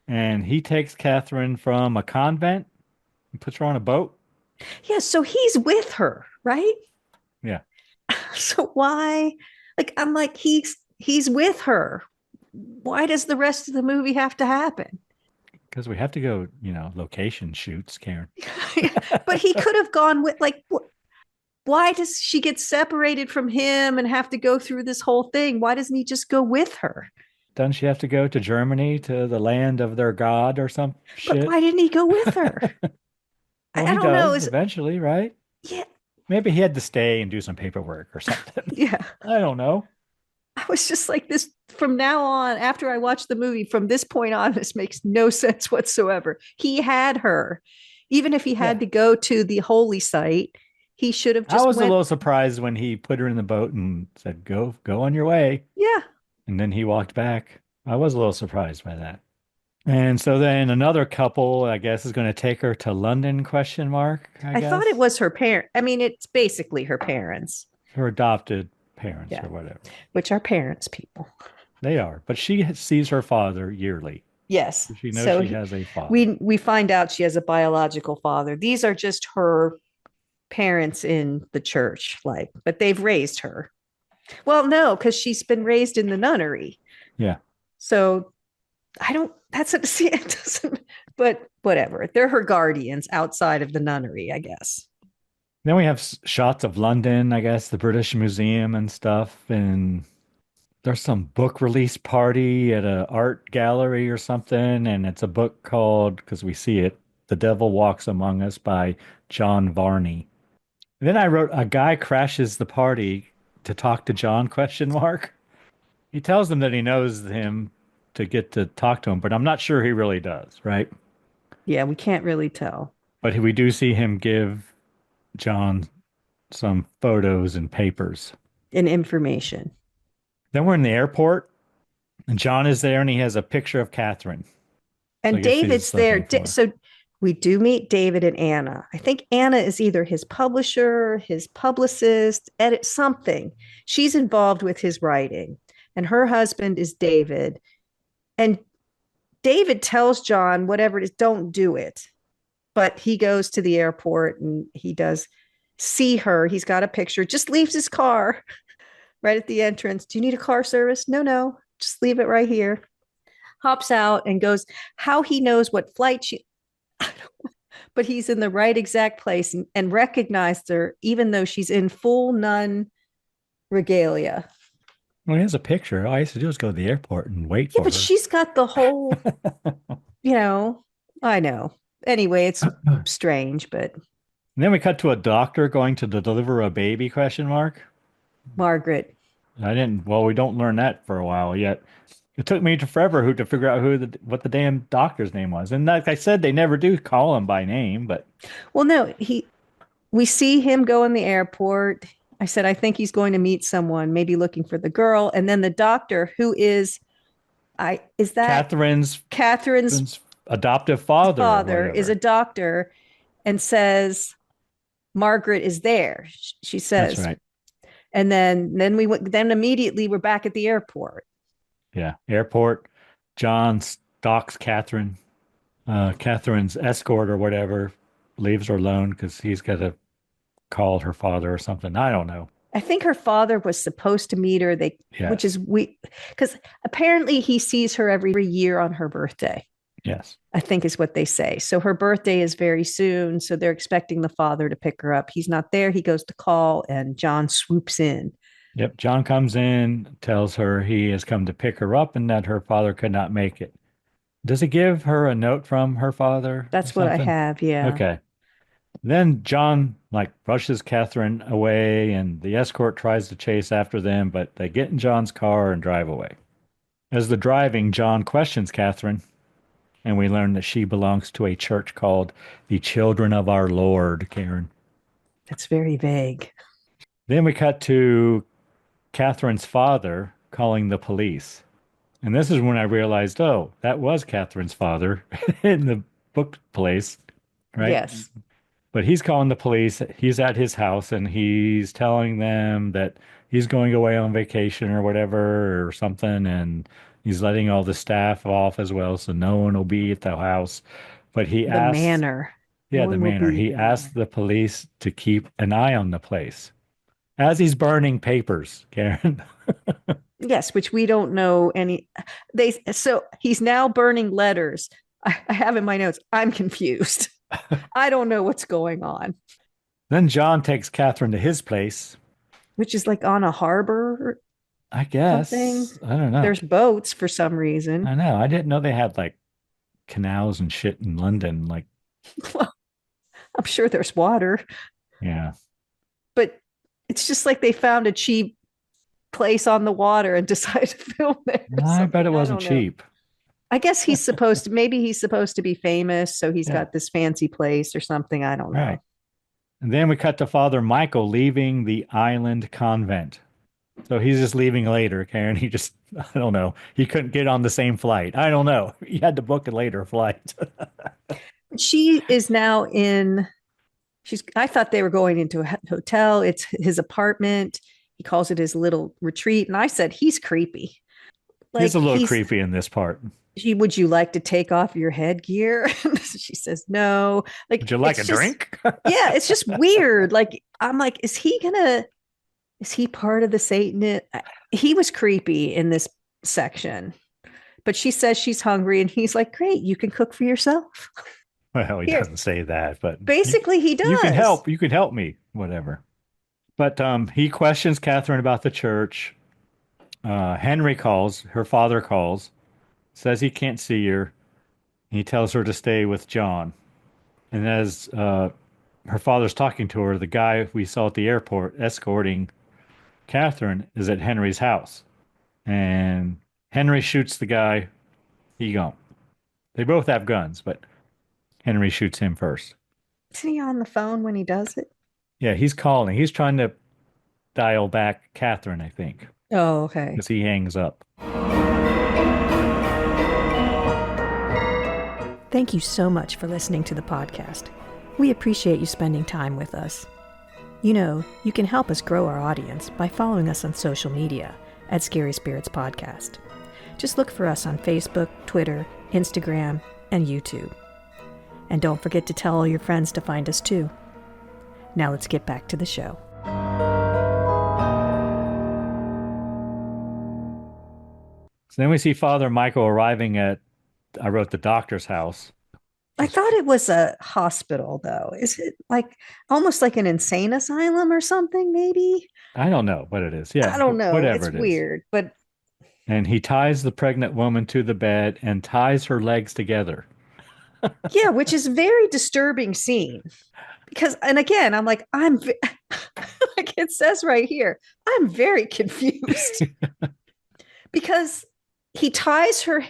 Speaker 1: And he takes Catherine from a convent and puts her on a boat.
Speaker 2: Yeah, so he's with her, right?
Speaker 1: Yeah.
Speaker 2: So why? I'm like, he's with her. Why does the rest of the movie have to happen?
Speaker 1: Because we have to go, location shoots, Karen.
Speaker 2: But he could have gone with, why does she get separated from him and have to go through this whole thing? Why doesn't he just go with her?
Speaker 1: Doesn't she have to go to Germany, to the land of their god or some shit?
Speaker 2: But why didn't he go with her?
Speaker 1: Well,
Speaker 2: I don't know.
Speaker 1: Eventually, right?
Speaker 2: Yeah.
Speaker 1: Maybe he had to stay and do some paperwork or something.
Speaker 2: Yeah.
Speaker 1: I don't know.
Speaker 2: I was just like this from now on, after I watched the movie, from this point on, this makes no sense whatsoever. He had her. Even if he had to go to the holy site, he should have just
Speaker 1: I was a little surprised when he put her in the boat and said, go on your way.
Speaker 2: Yeah.
Speaker 1: And then he walked back. I was a little surprised by that. And so then another couple, I guess, is going to take her to London, question mark, I guess.
Speaker 2: thought it was her parent. I mean, it's basically her parents.
Speaker 1: Her adopted parents or whatever.
Speaker 2: Which are parents, people.
Speaker 1: They are. But she sees her father yearly.
Speaker 2: Yes.
Speaker 1: So she knows she has a father.
Speaker 2: We find out she has a biological father. These are just her parents in the church, but they've raised her. Well, no, because she's been raised in the nunnery.
Speaker 1: Yeah.
Speaker 2: So That's what, see, it doesn't, but whatever. They're her guardians outside of the nunnery, I guess.
Speaker 1: Then we have shots of London, I guess, the British Museum and stuff. And there's some book release party at a art gallery or something. And it's a book called, because we see it, The Devil Walks Among Us by John Varney. Then I wrote, a guy crashes the party to talk to John, question mark. He tells them that he knows him to get to talk to him, but I'm not sure he really does, right?
Speaker 2: Yeah, we can't really tell.
Speaker 1: But we do see him give John some photos and papers.
Speaker 2: And information.
Speaker 1: Then we're in the airport, and John is there, and he has a picture of Catherine. So
Speaker 2: And David's there. So we do meet David and Anna. I think Anna is either his publisher, his publicist, edit something. She's involved with his writing. And her husband is David. And David tells John, whatever it is, don't do it. But he goes to the airport and he does see her. He's got a picture, just leaves his car right at the entrance. Do you need a car service? No, no, just leave it right here. Hops out and goes, how he knows what flight she, but he's in the right exact place and recognized her, even though she's in full nun regalia.
Speaker 1: Well, he has a picture. All I used to do is go to the airport and wait for her.
Speaker 2: But she's got the whole, I know. Anyway, it's strange, but.
Speaker 1: And then we cut to a doctor going to deliver a baby, question mark.
Speaker 2: Margaret.
Speaker 1: We don't learn that for a while yet. It took me forever to figure out what the damn doctor's name was. And like I said, they never do call him by name, but.
Speaker 2: Well, no, we see him go in the airport. I said, I think he's going to meet someone, maybe looking for the girl. And then the doctor, who is Catherine's
Speaker 1: adoptive father
Speaker 2: is a doctor and says, Margaret is there. She says,
Speaker 1: that's right.
Speaker 2: And then immediately we're back at the airport.
Speaker 1: Yeah. Airport. John stalks Catherine. Catherine's escort or whatever leaves her alone because he's got to call her father or something. I don't know.
Speaker 2: I think her father was supposed to meet her. Which is because apparently he sees her every year on her birthday.
Speaker 1: Yes.
Speaker 2: I think is what they say. So her birthday is very soon. So they're expecting the father to pick her up. He's not there. He goes to call and John swoops in.
Speaker 1: Yep. John comes in, tells her he has come to pick her up and that her father could not make it. Does he give her a note from her father?
Speaker 2: That's what I have. Yeah.
Speaker 1: Okay. Then John brushes Catherine away and the escort tries to chase after them, but they get in John's car and drive away. As they're driving, John questions Catherine, and we learn that she belongs to a church called the Children of Our Lord, Karen.
Speaker 2: That's very vague.
Speaker 1: Then we cut to Catherine's father calling the police. And this is when I realized, oh, that was Catherine's father in the book place, right?
Speaker 2: Yes.
Speaker 1: But he's calling the police. He's at his house and he's telling them that he's going away on vacation or whatever or something. And he's letting all the staff off as well. So no one will be at the house. But he asks.
Speaker 2: The manor.
Speaker 1: Yeah, the manor. He asked the police to keep an eye on the place as he's burning papers, Karen.
Speaker 2: Yes, which we don't know any. So he's now burning letters. I have in my notes. I'm confused. I don't know what's going on.
Speaker 1: Then John takes Catherine to his place,
Speaker 2: which is on a harbor.
Speaker 1: I guess.
Speaker 2: Something.
Speaker 1: I don't know.
Speaker 2: There's boats for some reason.
Speaker 1: I know. I didn't know they had canals and shit in London.
Speaker 2: Well, I'm sure there's water.
Speaker 1: Yeah.
Speaker 2: But it's just they found a cheap place on the water and decided to film there.
Speaker 1: I bet it wasn't cheap.
Speaker 2: I guess maybe he's supposed to be famous. So he's got this fancy place or something. I don't know.
Speaker 1: Right. And then we cut to Father Michael leaving the island convent. So he's just leaving later, Karen. I don't know. He couldn't get on the same flight. I don't know. He had to book a later flight.
Speaker 2: She is now I thought they were going into a hotel. It's his apartment. He calls it his little retreat. And I said, he's creepy.
Speaker 1: He's a little creepy in this part.
Speaker 2: Would you like to take off your headgear? She says, no.
Speaker 1: Would you like a drink?
Speaker 2: Yeah, it's just weird. I'm is he part of the Satanist? He was creepy in this section. But she says she's hungry, and he's like, great, you can cook for yourself.
Speaker 1: Well, he
Speaker 2: Here.
Speaker 1: doesn't say that, but
Speaker 2: Basically, he
Speaker 1: you can
Speaker 2: does.
Speaker 1: help. You can help me, whatever. But he questions Catherine about the church. Henry calls, her father calls, says he can't see her. He tells her to stay with John. And as her father's talking to her, the guy we saw at the airport escorting Catherine is at Henry's house. And Henry shoots the guy. He gone. They both have guns, but Henry shoots him first.
Speaker 2: Isn't he on the phone when he does it?
Speaker 1: Yeah, he's calling. He's trying to dial back Catherine, I think,
Speaker 2: Oh, okay.
Speaker 1: because he hangs up.
Speaker 2: Thank you so much for listening to the podcast. We appreciate you spending time with us. You know, you can help us grow our audience by following us on social media at Scary Spirits Podcast. Just look for us on Facebook, Twitter, Instagram, and YouTube. And don't forget to tell all your friends to find us too. Now let's get back to the show.
Speaker 1: So then we see Father Michael arriving at, I wrote the doctor's house.
Speaker 2: I thought it was a hospital, though. Is it like almost like an insane asylum or something, maybe?
Speaker 1: I don't know what it is. Yeah,
Speaker 2: I don't know.
Speaker 1: whatever
Speaker 2: It's
Speaker 1: it is.
Speaker 2: weird, but
Speaker 1: And he ties the pregnant woman to the bed and ties her legs together.
Speaker 2: yeah, which is a very disturbing scene. Because, and again, I'm like, like it says right here, I'm very confused because he ties her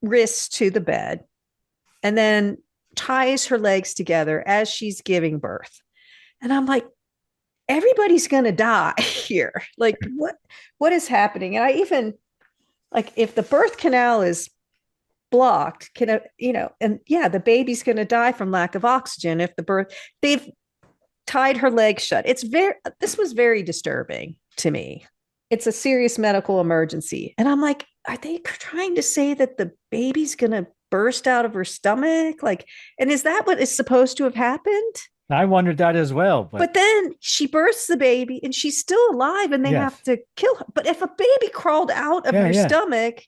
Speaker 2: wrists to the bed and then ties her legs together as she's giving birth. And I'm like, everybody's going to die here. Like, what is happening? And I even, like, if the birth canal is blocked, and yeah, the baby's going to die from lack of oxygen if they've tied her legs shut. This was very disturbing to me. It's a serious medical emergency. And I'm like, are they trying to say that the baby's going to burst out of her stomach? Like, and is that what is supposed to have happened?
Speaker 1: I wondered that as well.
Speaker 2: But then she births the baby and she's still alive and they
Speaker 1: Yes.
Speaker 2: have to kill her. But if a baby crawled out of your stomach,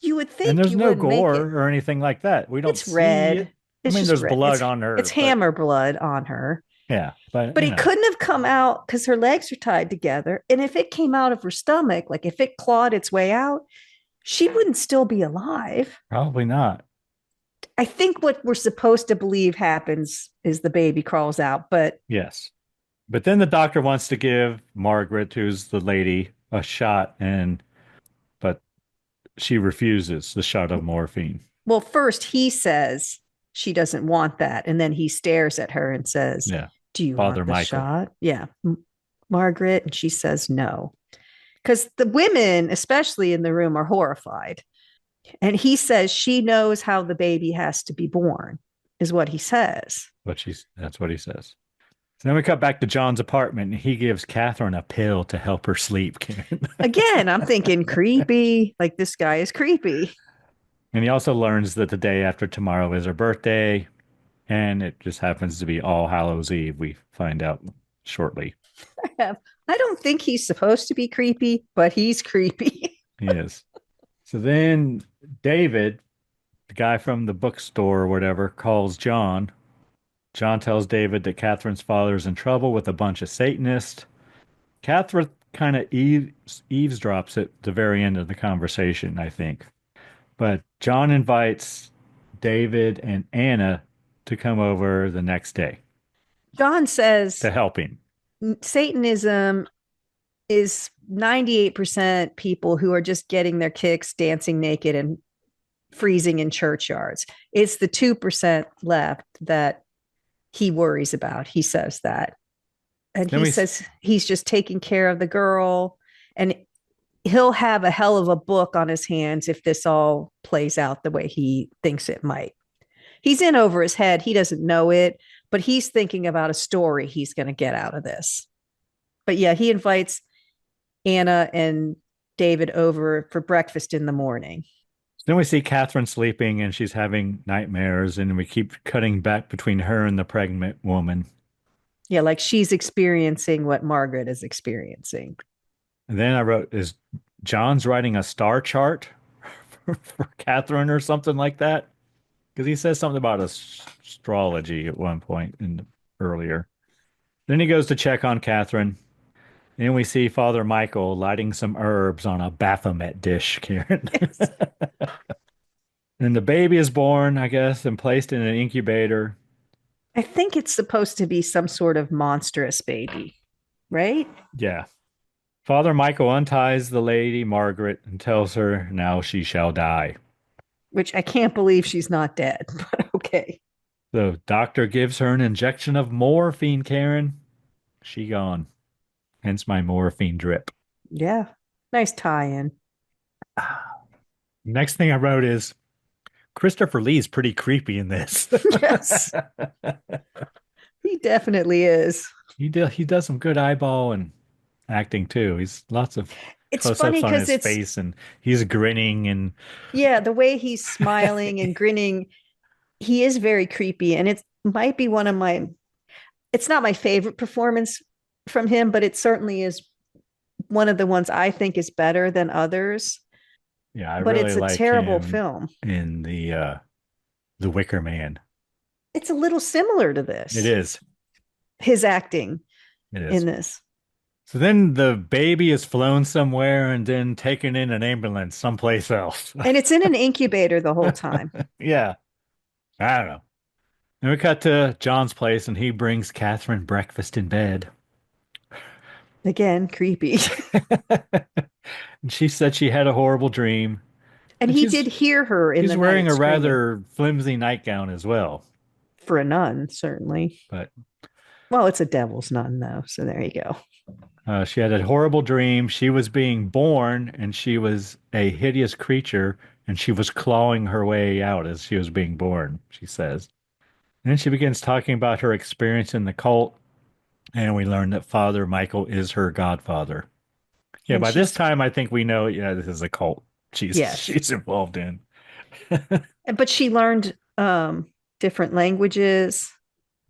Speaker 2: you would think
Speaker 1: and there's
Speaker 2: you
Speaker 1: no
Speaker 2: wouldn't make
Speaker 1: gore
Speaker 2: it.
Speaker 1: or anything like that. We don't
Speaker 2: It's
Speaker 1: see
Speaker 2: red.
Speaker 1: it.
Speaker 2: It's
Speaker 1: I mean,
Speaker 2: just
Speaker 1: there's
Speaker 2: red.
Speaker 1: blood on her.
Speaker 2: It's hammer blood on her.
Speaker 1: Yeah, but
Speaker 2: But it couldn't have come out because her legs are tied together. And if it came out of her stomach, like if it clawed its way out, she wouldn't still be alive.
Speaker 1: probably not.
Speaker 2: I think what we're supposed to believe happens is the baby crawls out, but
Speaker 1: Yes. But then the doctor wants to give Margaret, who's the lady, a shot, but she refuses the shot of morphine.
Speaker 2: well, first he says she doesn't want that. And then he stares at her and says,
Speaker 1: Yeah.
Speaker 2: do you
Speaker 1: Father
Speaker 2: want the
Speaker 1: Michael.
Speaker 2: shot? Yeah. Margaret. And she says no. Because the women, especially in the room, are horrified. And he says she knows how the baby has to be born, is what he says.
Speaker 1: That's what he says. So then we cut back to John's apartment, and he gives Catherine a pill to help her sleep.
Speaker 2: Again, I'm thinking creepy. Like this guy is creepy.
Speaker 1: And he also learns that the day after tomorrow is her birthday, and it just happens to be All Hallows Eve, we find out shortly.
Speaker 2: I don't think he's supposed to be creepy, but he's creepy.
Speaker 1: He is. So then David, the guy from the bookstore or whatever, calls John. John tells David that Catherine's father is in trouble with a bunch of Satanists. Catherine kind of eavesdrops at the very end of the conversation, I think. But John invites David and Anna to come over the next day
Speaker 2: John says
Speaker 1: to help him.
Speaker 2: Satanism is 98% people who are just getting their kicks dancing naked and freezing in churchyards. It's the 2% left that he worries about. He says that. And he says he's just taking care of the girl, and he'll have a hell of a book on his hands if this all plays out the way he thinks it might. He's in over his head. He doesn't know it, but he's thinking about a story he's going to get out of this. But yeah, he invites Anna and David over for breakfast in the morning.
Speaker 1: Then we see Catherine sleeping and she's having nightmares, and we keep cutting back between her and the pregnant woman.
Speaker 2: Yeah, like she's experiencing what Margaret is experiencing.
Speaker 1: And then I wrote, is John's writing a star chart for Catherine or something like that. Because he says something about astrology at one point earlier. Then he goes to check on Catherine. And we see Father Michael lighting some herbs on a Baphomet dish, Karen.
Speaker 2: Yes.
Speaker 1: And the baby is born, I guess, and placed in an incubator.
Speaker 2: I think it's supposed to be some sort of monstrous baby, right?
Speaker 1: Yeah. Father Michael unties the lady, Margaret, and tells her now she shall die.
Speaker 2: Which I can't believe she's not dead, but okay.
Speaker 1: The doctor gives her an injection of morphine, Karen. She gone. Hence my morphine drip.
Speaker 2: Yeah. Nice tie in.
Speaker 1: Next thing I wrote is Christopher Lee's pretty creepy in this.
Speaker 2: Yes, he definitely is.
Speaker 1: He does some good eyeball and acting too. He's lots of
Speaker 2: It's funny
Speaker 1: close-ups on
Speaker 2: because
Speaker 1: his face and he's grinning and
Speaker 2: yeah, the way he's smiling and grinning, he is very creepy. And it might be it's not my favorite performance from him, but it certainly is one of the ones I think is better than others.
Speaker 1: yeah, I
Speaker 2: But
Speaker 1: really
Speaker 2: it's a
Speaker 1: like
Speaker 2: terrible
Speaker 1: him
Speaker 2: film.
Speaker 1: in the Wicker Man.
Speaker 2: It's a little similar to
Speaker 1: It
Speaker 2: this,
Speaker 1: is.
Speaker 2: his acting
Speaker 1: It is.
Speaker 2: in this.
Speaker 1: So then the baby is flown somewhere and then taken in an ambulance someplace else.
Speaker 2: And it's in an incubator the whole time.
Speaker 1: Yeah. I don't know. Then we cut to John's place and he brings Catherine breakfast in bed.
Speaker 2: Again, creepy.
Speaker 1: And she said she had a horrible dream.
Speaker 2: And
Speaker 1: And
Speaker 2: he did hear her in
Speaker 1: she's
Speaker 2: the
Speaker 1: wearing
Speaker 2: night
Speaker 1: a
Speaker 2: screaming.
Speaker 1: rather flimsy nightgown as well.
Speaker 2: For a nun, certainly.
Speaker 1: But
Speaker 2: Well, it's a devil's nun, though. So there you go.
Speaker 1: she had a horrible dream. She was being born and she was a hideous creature and she was clawing her way out as she was being born, she says. And then she begins talking about her experience in the cult. And we learn that Father Michael is her godfather. Yeah,
Speaker 2: And
Speaker 1: by this
Speaker 2: she's,
Speaker 1: time, I think we know, yeah, this is a cult
Speaker 2: yes.
Speaker 1: she's involved in.
Speaker 2: But she learned different languages.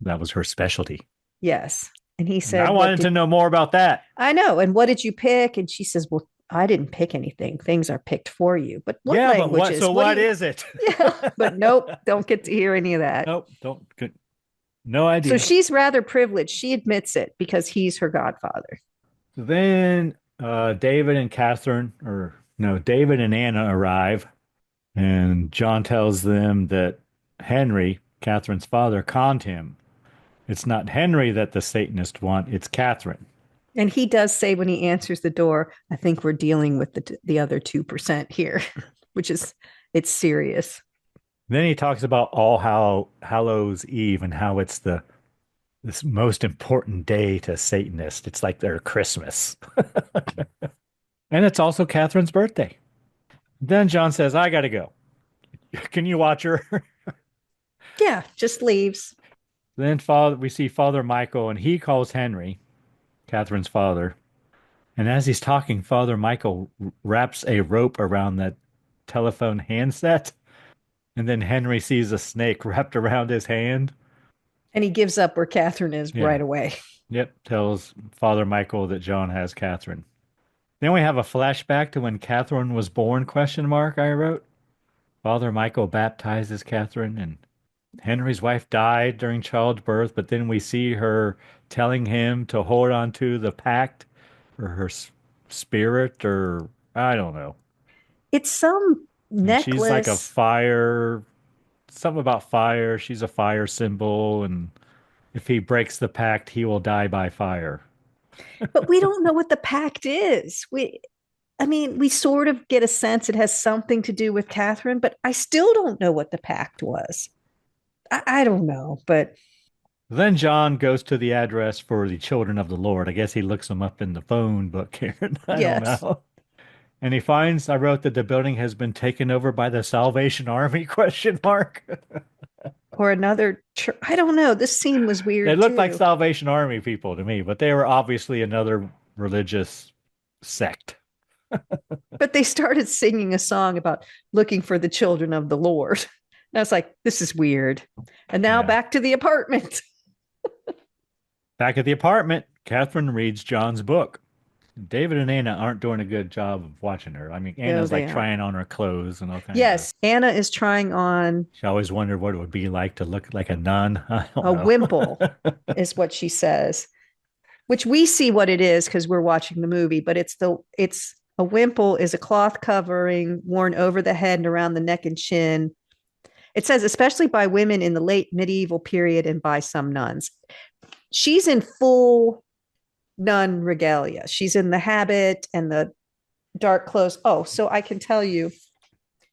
Speaker 1: That was her specialty.
Speaker 2: Yes. And he
Speaker 1: And
Speaker 2: said,
Speaker 1: I wanted to know more about that.
Speaker 2: I know. And what did you pick? And she says, well, I didn't pick anything. Things are picked for you. But what
Speaker 1: Yeah, but
Speaker 2: languages?
Speaker 1: what is it?
Speaker 2: Yeah. But nope, don't get to hear any of that.
Speaker 1: Nope, no idea.
Speaker 2: So she's rather privileged. She admits it because he's her godfather.
Speaker 1: So then David and Catherine, or no, David and Anna arrive, and John tells them that Henry, Catherine's father, conned him. It's not Henry that the Satanists want, it's Catherine.
Speaker 2: And he does say when he answers the door, I think we're dealing with the other 2% here, which is, it's serious.
Speaker 1: Then he talks about Hallows Eve and how it's this most important day to Satanists. It's like their Christmas. And it's also Catherine's birthday. Then John says, I gotta go. Can you watch her?
Speaker 2: Yeah, just leaves.
Speaker 1: Then we see Father Michael, and he calls Henry, Catherine's father. And as he's talking, Father Michael wraps a rope around that telephone handset. And then Henry sees a snake wrapped around his hand.
Speaker 2: And he gives up where Catherine is
Speaker 1: Yeah.
Speaker 2: right away.
Speaker 1: Yep, tells Father Michael that John has Catherine. Then we have a flashback to when Catherine was born, I wrote. Father Michael baptizes Catherine, and Henry's wife died during childbirth, but then we see her telling him to hold on to the pact or her spirit, or I don't know.
Speaker 2: It's some
Speaker 1: And
Speaker 2: necklace.
Speaker 1: she's like a fire, something about fire. She's a fire symbol, and if he breaks the pact, he will die by fire.
Speaker 2: But we don't know what the pact is. We sort of get a sense it has something to do with Catherine, but I still don't know what the pact was. I don't know, but
Speaker 1: Then John goes to the address for the Children of the Lord. I guess he looks them up in the phone book, Karen. I
Speaker 2: yes.
Speaker 1: don't know. And he finds, I wrote that the building has been taken over by the Salvation Army, question mark.
Speaker 2: Or another church. I don't know. This scene was weird.
Speaker 1: They looked
Speaker 2: too.
Speaker 1: like Salvation Army people to me, but they were obviously another religious sect.
Speaker 2: But they started singing a song about looking for the children of the Lord. And I was like, this is weird. And now
Speaker 1: Yeah.
Speaker 2: back to the apartment.
Speaker 1: Back at the apartment, Catherine reads John's book. David and Anna aren't doing a good job of watching her. I mean,
Speaker 2: No,
Speaker 1: Anna's
Speaker 2: they
Speaker 1: like
Speaker 2: aren't.
Speaker 1: trying on her clothes and all kinds of.
Speaker 2: Yes, Anna is trying on
Speaker 1: She always wondered what it would be like to look like a nun. I don't
Speaker 2: a
Speaker 1: know.
Speaker 2: wimple, is what she says, which we see what it is because we're watching the movie, but it's a wimple is a cloth covering worn over the head and around the neck and chin. It says, especially by women in the late medieval period and by some nuns. She's in full nun regalia. She's in the habit and the dark clothes. Oh, so I can tell you,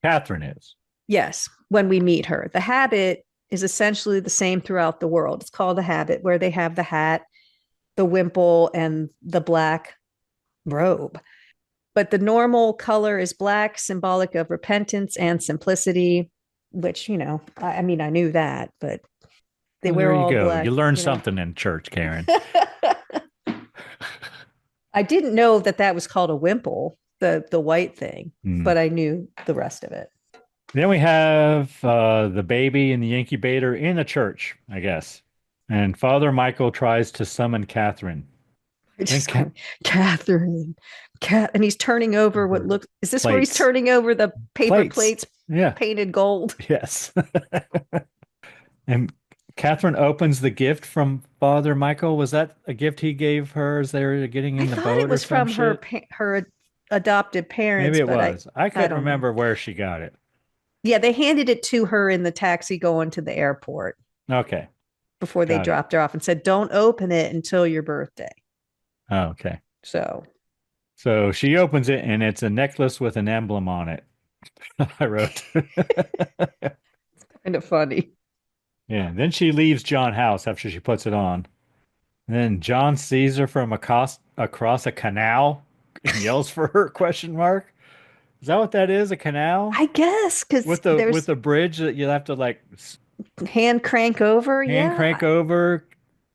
Speaker 1: Catherine is.
Speaker 2: yes, when we meet her, the habit is essentially the same throughout the world. It's called a habit where they have the hat, the wimple, and the black robe. But the normal color is black, symbolic of repentance and simplicity, which, I mean, I knew that, but they
Speaker 1: Well,
Speaker 2: wear
Speaker 1: there you
Speaker 2: all
Speaker 1: go.
Speaker 2: black.
Speaker 1: You learned something in church, Karen.
Speaker 2: I didn't know that was called a wimple, the white thing,
Speaker 1: Mm.
Speaker 2: but I knew the rest of it.
Speaker 1: Then we have the baby in the incubator in a church, I guess. And Father Michael tries to summon Catherine.
Speaker 2: I
Speaker 1: And
Speaker 2: just Catherine, and he's turning over what looks. Is this where he's
Speaker 1: plates.
Speaker 2: turning over the paper plates
Speaker 1: Yeah.
Speaker 2: painted gold?
Speaker 1: Yes. And Catherine opens the gift from Father Michael. Was that a gift he gave her as they were getting in
Speaker 2: I
Speaker 1: the
Speaker 2: thought
Speaker 1: boat
Speaker 2: it was
Speaker 1: or some
Speaker 2: from
Speaker 1: shit?
Speaker 2: her adopted parents,
Speaker 1: Maybe it
Speaker 2: but
Speaker 1: was. I
Speaker 2: I
Speaker 1: couldn't
Speaker 2: don't know.
Speaker 1: remember where she got it.
Speaker 2: Yeah, they handed it to her in the taxi going to the airport
Speaker 1: Okay.
Speaker 2: before they
Speaker 1: Got it.
Speaker 2: dropped her off and said, "Don't open it until your birthday."
Speaker 1: Oh, okay.
Speaker 2: So
Speaker 1: she opens it and it's a necklace with an emblem on it. I wrote.
Speaker 2: kind of funny.
Speaker 1: Yeah. Then she leaves John's house after she puts it on. And then John sees her from across a canal and yells for her question mark. Is that what that is? A canal?
Speaker 2: I guess because
Speaker 1: With the
Speaker 2: there's
Speaker 1: bridge that you have to like
Speaker 2: hand crank over.
Speaker 1: hand
Speaker 2: Yeah,
Speaker 1: crank over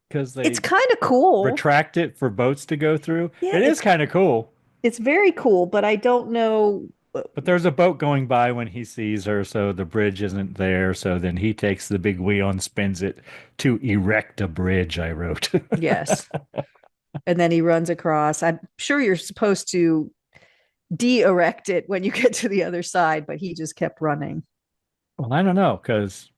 Speaker 1: because
Speaker 2: it's
Speaker 1: they
Speaker 2: kind of cool.
Speaker 1: retract it for boats to go through.
Speaker 2: Yeah,
Speaker 1: It is kind of cool.
Speaker 2: it's very cool, but I don't know.
Speaker 1: But there's a boat going by when he sees her, so the bridge isn't there. So then he takes the big wheel and spins it to erect a bridge, I wrote.
Speaker 2: Yes, and then he runs across. I'm sure you're supposed to de-erect it when you get to the other side, but he just kept running.
Speaker 1: Well, I don't know because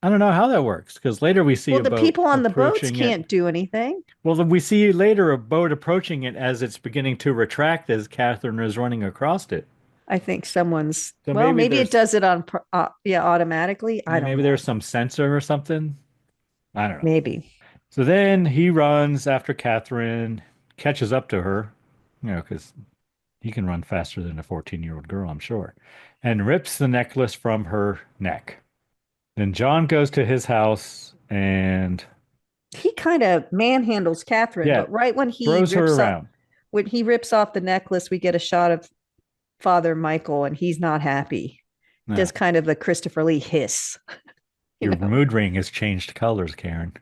Speaker 1: I don't know how that works because later we see
Speaker 2: Well,
Speaker 1: a
Speaker 2: the
Speaker 1: boat
Speaker 2: people on the boats
Speaker 1: approaching it.
Speaker 2: can't do anything.
Speaker 1: Well, then we see later a boat approaching it as it's beginning to retract as Catherine is running across it.
Speaker 2: I think someone's,
Speaker 1: So
Speaker 2: well,
Speaker 1: maybe
Speaker 2: maybe it
Speaker 1: there's
Speaker 2: does it on, yeah, automatically. I don't
Speaker 1: maybe
Speaker 2: know.
Speaker 1: there's some sensor or something. I don't know.
Speaker 2: Maybe.
Speaker 1: So then he runs after Catherine, catches up to her, because he can run faster than a 14-year-old girl, I'm sure, and rips the necklace from her neck. Then John goes to his house and,
Speaker 2: He kind of manhandles Catherine,
Speaker 1: yeah,
Speaker 2: but right
Speaker 1: throws her around.
Speaker 2: when he rips off the necklace, we get a shot of Father Michael, and he's not happy.
Speaker 1: Yeah.
Speaker 2: Just kind of the Christopher Lee hiss.
Speaker 1: Your mood ring has changed colors, Karen.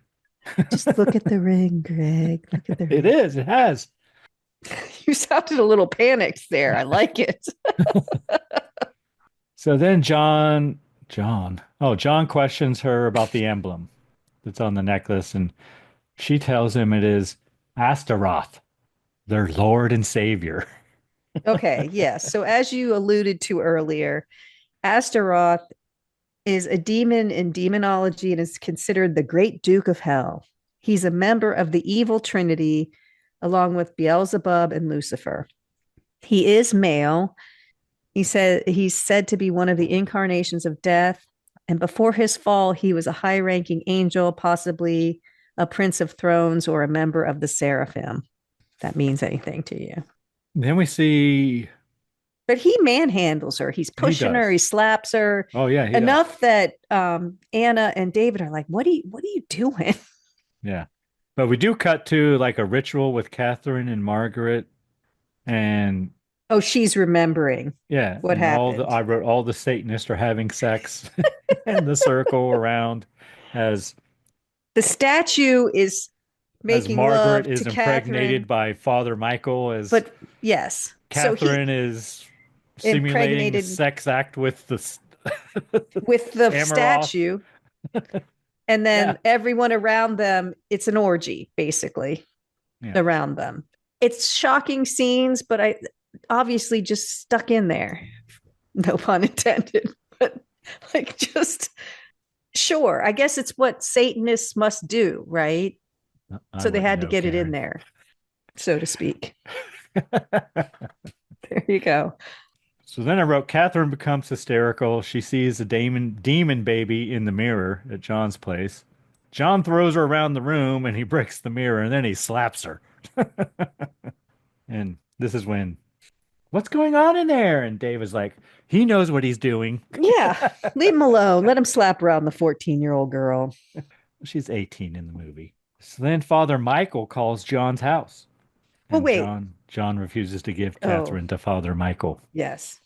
Speaker 2: Just look at the ring, Greg. Look at the ring.
Speaker 1: It is. It has.
Speaker 2: You sounded a little panicked there. I like it.
Speaker 1: So then John questions her about the emblem that's on the necklace, and she tells him it is Astaroth, their Lord and Savior.
Speaker 2: Okay, yes. So as you alluded to earlier, Astaroth is a demon in demonology and is considered the great Duke of Hell. He's a member of the evil trinity along with Beelzebub and Lucifer. He is male. He's said to be one of the incarnations of death. And before his fall, he was a high-ranking angel, possibly a prince of thrones or a member of the seraphim. If that means anything to you.
Speaker 1: Then we see.
Speaker 2: But he manhandles her. He's pushing her. He slaps her.
Speaker 1: Oh yeah,
Speaker 2: enough that Anna and David are like, "What are you doing?"
Speaker 1: Yeah, but we do cut to like a ritual with Catherine and Margaret, and
Speaker 2: oh, she's remembering.
Speaker 1: Yeah,
Speaker 2: what
Speaker 1: and
Speaker 2: happened.
Speaker 1: I wrote all the Satanists are having sex in the circle around as
Speaker 2: the statue is making
Speaker 1: Margaret
Speaker 2: love
Speaker 1: is
Speaker 2: to
Speaker 1: impregnated
Speaker 2: Catherine.
Speaker 1: by Father Michael
Speaker 2: But yes,
Speaker 1: Catherine is simulating a sex act with the
Speaker 2: statue. And then everyone around them, it's an orgy, basically, around them. it's shocking scenes, but I obviously just stuck in there. No pun intended, but like just sure. I guess it's what Satanists must do, right?
Speaker 1: I
Speaker 2: So they
Speaker 1: wouldn't
Speaker 2: had to
Speaker 1: know,
Speaker 2: get it in
Speaker 1: Karen.
Speaker 2: there, so to speak. There you go.
Speaker 1: So then I wrote, Catherine becomes hysterical. She sees a demon baby in the mirror at John's place. John throws her around the room and he breaks the mirror and then he slaps her. And this is when, what's going on in there? And Dave is like, he knows what he's doing.
Speaker 2: Yeah, leave him alone. Let him slap around the 14-year-old girl.
Speaker 1: She's 18 in the movie. So then Father Michael calls John's house.
Speaker 2: Well,
Speaker 1: And
Speaker 2: wait.
Speaker 1: John refuses to give
Speaker 2: Oh,
Speaker 1: Catherine to Father Michael.
Speaker 2: yes.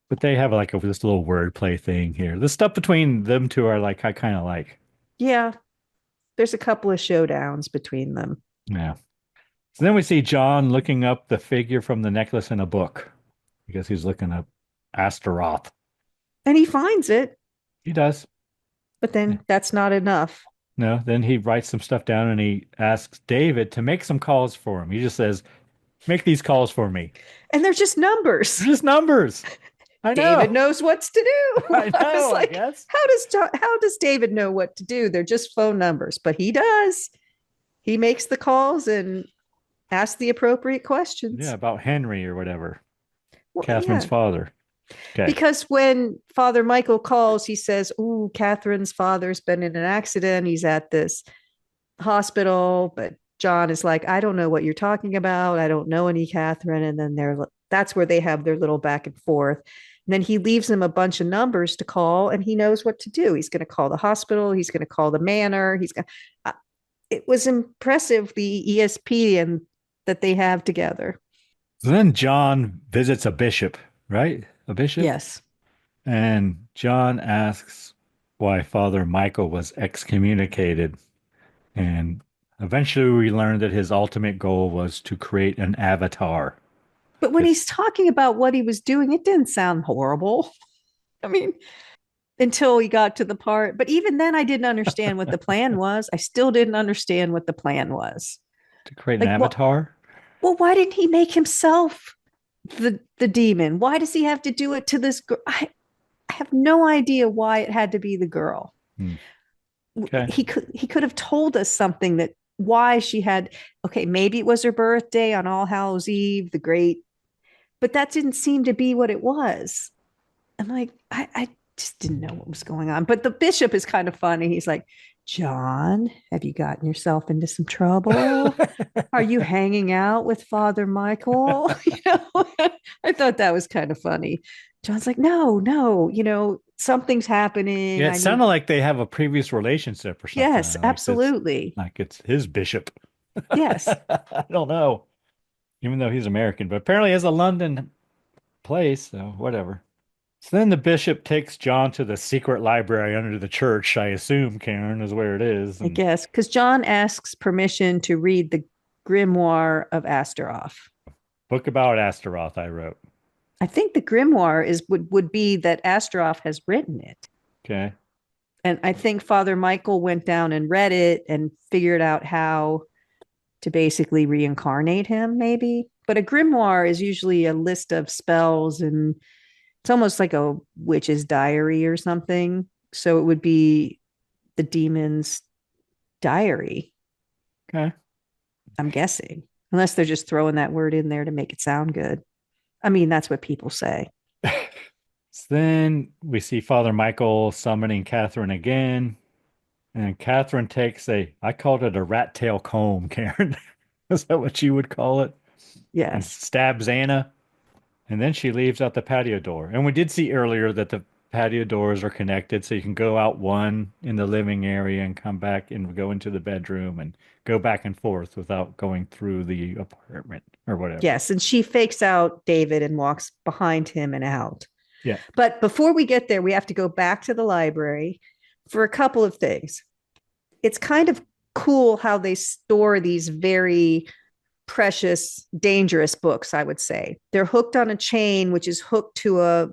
Speaker 1: But they have like this little wordplay thing here. The stuff between them two are like I kind of like.
Speaker 2: Yeah, there's a couple of showdowns between them.
Speaker 1: Yeah. So then we see John looking up the figure from the necklace in a book because he's looking up Astaroth.
Speaker 2: And he finds it,
Speaker 1: He does.
Speaker 2: but then that's not enough.
Speaker 1: No, then he writes some stuff down and he asks David to make some calls for him. He just says, "Make these calls for me."
Speaker 2: And they're just numbers.
Speaker 1: They're just numbers. I
Speaker 2: David
Speaker 1: know.
Speaker 2: knows what to do.
Speaker 1: I know,
Speaker 2: was like,
Speaker 1: I guess.
Speaker 2: how does David know what to do? They're just phone numbers, but he does. He makes the calls and asks the appropriate questions.
Speaker 1: Yeah, about Henry or whatever,
Speaker 2: Well,
Speaker 1: Catherine's
Speaker 2: yeah.
Speaker 1: father. Okay.
Speaker 2: Because when Father Michael calls, he says, "Ooh, Catherine's father's been in an accident. He's at this hospital." But John is like, "I don't know what you're talking about. I don't know any Catherine." And then that's where they have their little back and forth. And then he leaves him a bunch of numbers to call, and he knows what to do. He's going to call the hospital. He's going to call the manor. It was impressive, the ESP that they have together.
Speaker 1: So then John visits a bishop, right? A bishop?
Speaker 2: Yes.
Speaker 1: And John asks why Father Michael was excommunicated. And eventually we learned that his ultimate goal was to create an avatar.
Speaker 2: But when he's talking about what he was doing, it didn't sound horrible. I mean, until he got to the part, but even then I didn't understand what the plan was. I still didn't understand what the plan was.
Speaker 1: To create an
Speaker 2: Like,
Speaker 1: avatar?
Speaker 2: well, why didn't he make himself the demon? Why does he have to do it to this girl? I have no idea why it had to be the girl.
Speaker 1: Okay.
Speaker 2: He could have told us something that why she had, okay, maybe it was her birthday on All Hallows Eve, the great, but that didn't seem to be what it was. I'm like, I just didn't know what was going on. But the bishop is kind of funny. He's like, "John, have you gotten yourself into some trouble? Are you hanging out with Father Michael?" I thought that was kind of funny. John's like, no, something's happening.
Speaker 1: Yeah, it sounded like they have a previous relationship or something.
Speaker 2: Yes, absolutely.
Speaker 1: Like it's his bishop.
Speaker 2: Yes.
Speaker 1: I don't know. Even though he's American, but apparently has a London place, so whatever. So then the bishop takes John to the secret library under the church, I assume, Karen, is where it is.
Speaker 2: I guess, because John asks permission to read the Grimoire of Astaroth.
Speaker 1: Book about Astaroth, I wrote.
Speaker 2: I think the grimoire would be that Astaroth has written it.
Speaker 1: Okay.
Speaker 2: And I think Father Michael went down and read it and figured out how to basically reincarnate him, maybe. But a grimoire is usually a list of spells, and it's almost like a witch's diary or something. So it would be the demon's diary.
Speaker 1: Okay.
Speaker 2: I'm guessing, unless they're just throwing that word in there to make it sound good. I mean, that's what people say.
Speaker 1: So then we see Father Michael summoning Catherine again. And Catherine takes I called it a rat tail comb, Karen. Is that what you would call it?
Speaker 2: Yes.
Speaker 1: And stabs Anna. And then she leaves out the patio door. And we did see earlier that the patio doors are connected. So you can go out one in the living area and come back and go into the bedroom and go back and forth without going through the apartment or whatever.
Speaker 2: Yes. And she fakes out David and walks behind him and out.
Speaker 1: Yeah.
Speaker 2: But before we get there, we have to go back to the library for a couple of things. It's kind of cool how they store these very precious, dangerous books, I would say. They're hooked on a chain, which is hooked to a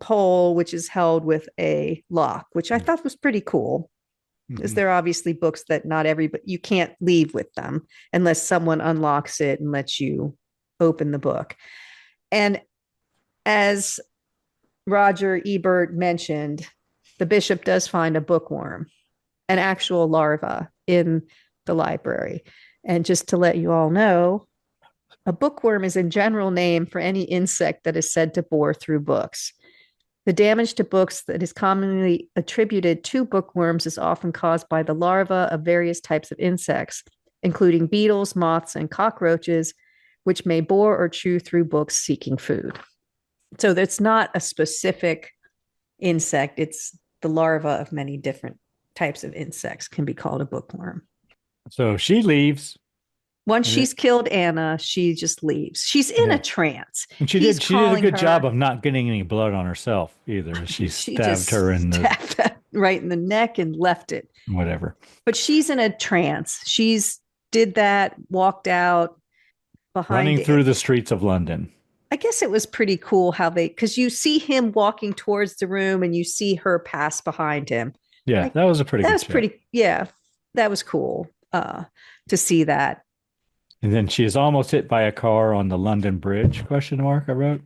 Speaker 2: pole, which is held with a lock, which I thought was pretty cool. because
Speaker 1: Mhm.
Speaker 2: they're obviously books that not everybody, you can't leave with them unless someone unlocks it and lets you open the book. And as Roger Ebert mentioned, the bishop does find a bookworm, an actual larva in the library. And just to let you all know, a bookworm is a general name for any insect that is said to bore through books. The damage to books that is commonly attributed to bookworms is often caused by the larvae of various types of insects, including beetles, moths, and cockroaches, which may bore or chew through books seeking food. So it's not a specific insect, it's the larva of many different types of insects can be called a bookworm.
Speaker 1: So she leaves.
Speaker 2: Once
Speaker 1: And,
Speaker 2: she's killed Anna, she just leaves. She's in a
Speaker 1: yeah.
Speaker 2: trance.
Speaker 1: And
Speaker 2: He's
Speaker 1: she did a
Speaker 2: calling
Speaker 1: good job
Speaker 2: her.
Speaker 1: of not getting any blood on herself either. She
Speaker 2: She
Speaker 1: stabbed
Speaker 2: just
Speaker 1: her in the
Speaker 2: stabbed that right in the neck and left it.
Speaker 1: whatever.
Speaker 2: But she's in a trance. She's did that, walked out behind
Speaker 1: Running
Speaker 2: it.
Speaker 1: through the streets of London.
Speaker 2: I guess it was pretty cool how they, because you see him walking towards the room and you see her pass behind him.
Speaker 1: Yeah,
Speaker 2: Like,
Speaker 1: that was a pretty
Speaker 2: that
Speaker 1: good
Speaker 2: was
Speaker 1: shot.
Speaker 2: pretty, yeah, that was cool to see that.
Speaker 1: And then she is almost hit by a car on the London Bridge, question mark, I wrote.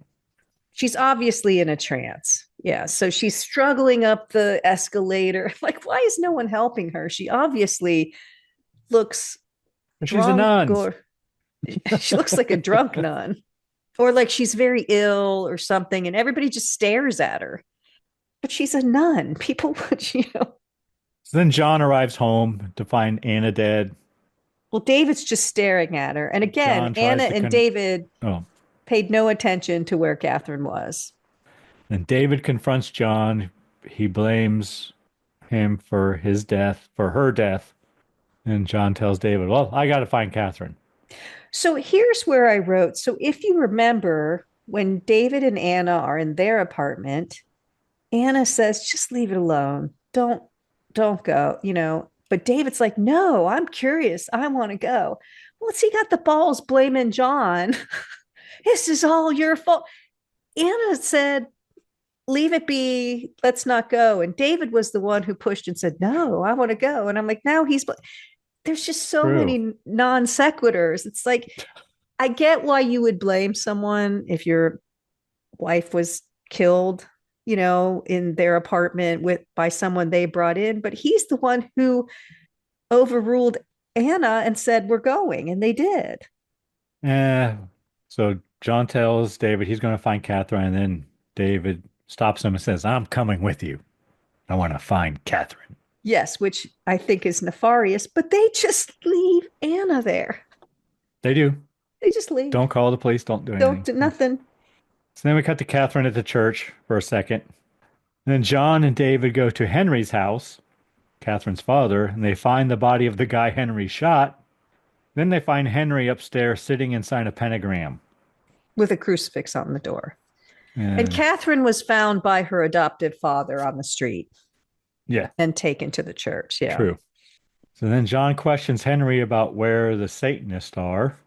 Speaker 2: She's obviously in a trance. Yeah. So she's struggling up the escalator. Like, why is no one helping her? She obviously looks
Speaker 1: She's a
Speaker 2: drunk
Speaker 1: nun.
Speaker 2: or she looks like a drunk nun or like she's very ill or something. And everybody just stares at her. But she's a nun. People would,
Speaker 1: So then John arrives home to find Anna dead.
Speaker 2: Well, David's just staring at her. And again,
Speaker 1: John
Speaker 2: Anna
Speaker 1: tries to
Speaker 2: and David
Speaker 1: oh,
Speaker 2: paid no attention to where Catherine was.
Speaker 1: and David confronts John. He blames him for his death, for her death. And John tells David, "Well, I got to find Catherine."
Speaker 2: So here's where I wrote. So if you remember, when David and Anna are in their apartment, Anna says, just leave it alone. Don't go, But David's like, no, I'm curious. I want to go. Well, he got the balls blaming John. This is all your fault. Anna said, leave it be. Let's not go. And David was the one who pushed and said, no, I want to go. And I'm like, now there's just so
Speaker 1: True.
Speaker 2: many non sequiturs. It's like, I get why you would blame someone if your wife was killed, in their apartment by someone they brought in, but he's the one who overruled Anna and said, we're going. And they did.
Speaker 1: So John tells David he's going to find Catherine, and then David stops him and says, "I'm coming with you. I want to find Catherine."
Speaker 2: Yes, which I think is nefarious, but they just leave Anna there.
Speaker 1: They do.
Speaker 2: They just leave.
Speaker 1: Don't call the police. Don't do anything.
Speaker 2: Don't do nothing.
Speaker 1: So then we cut to Catherine at the church for a second. Then John and David go to Henry's house, Catherine's father, and they find the body of the guy Henry shot. Then they find Henry upstairs sitting inside a pentagram.
Speaker 2: With a crucifix on the door.
Speaker 1: And
Speaker 2: And Catherine was found by her adopted father on the street
Speaker 1: yeah,
Speaker 2: and taken to the church. Yeah.
Speaker 1: true. So then John questions Henry about where the Satanists are.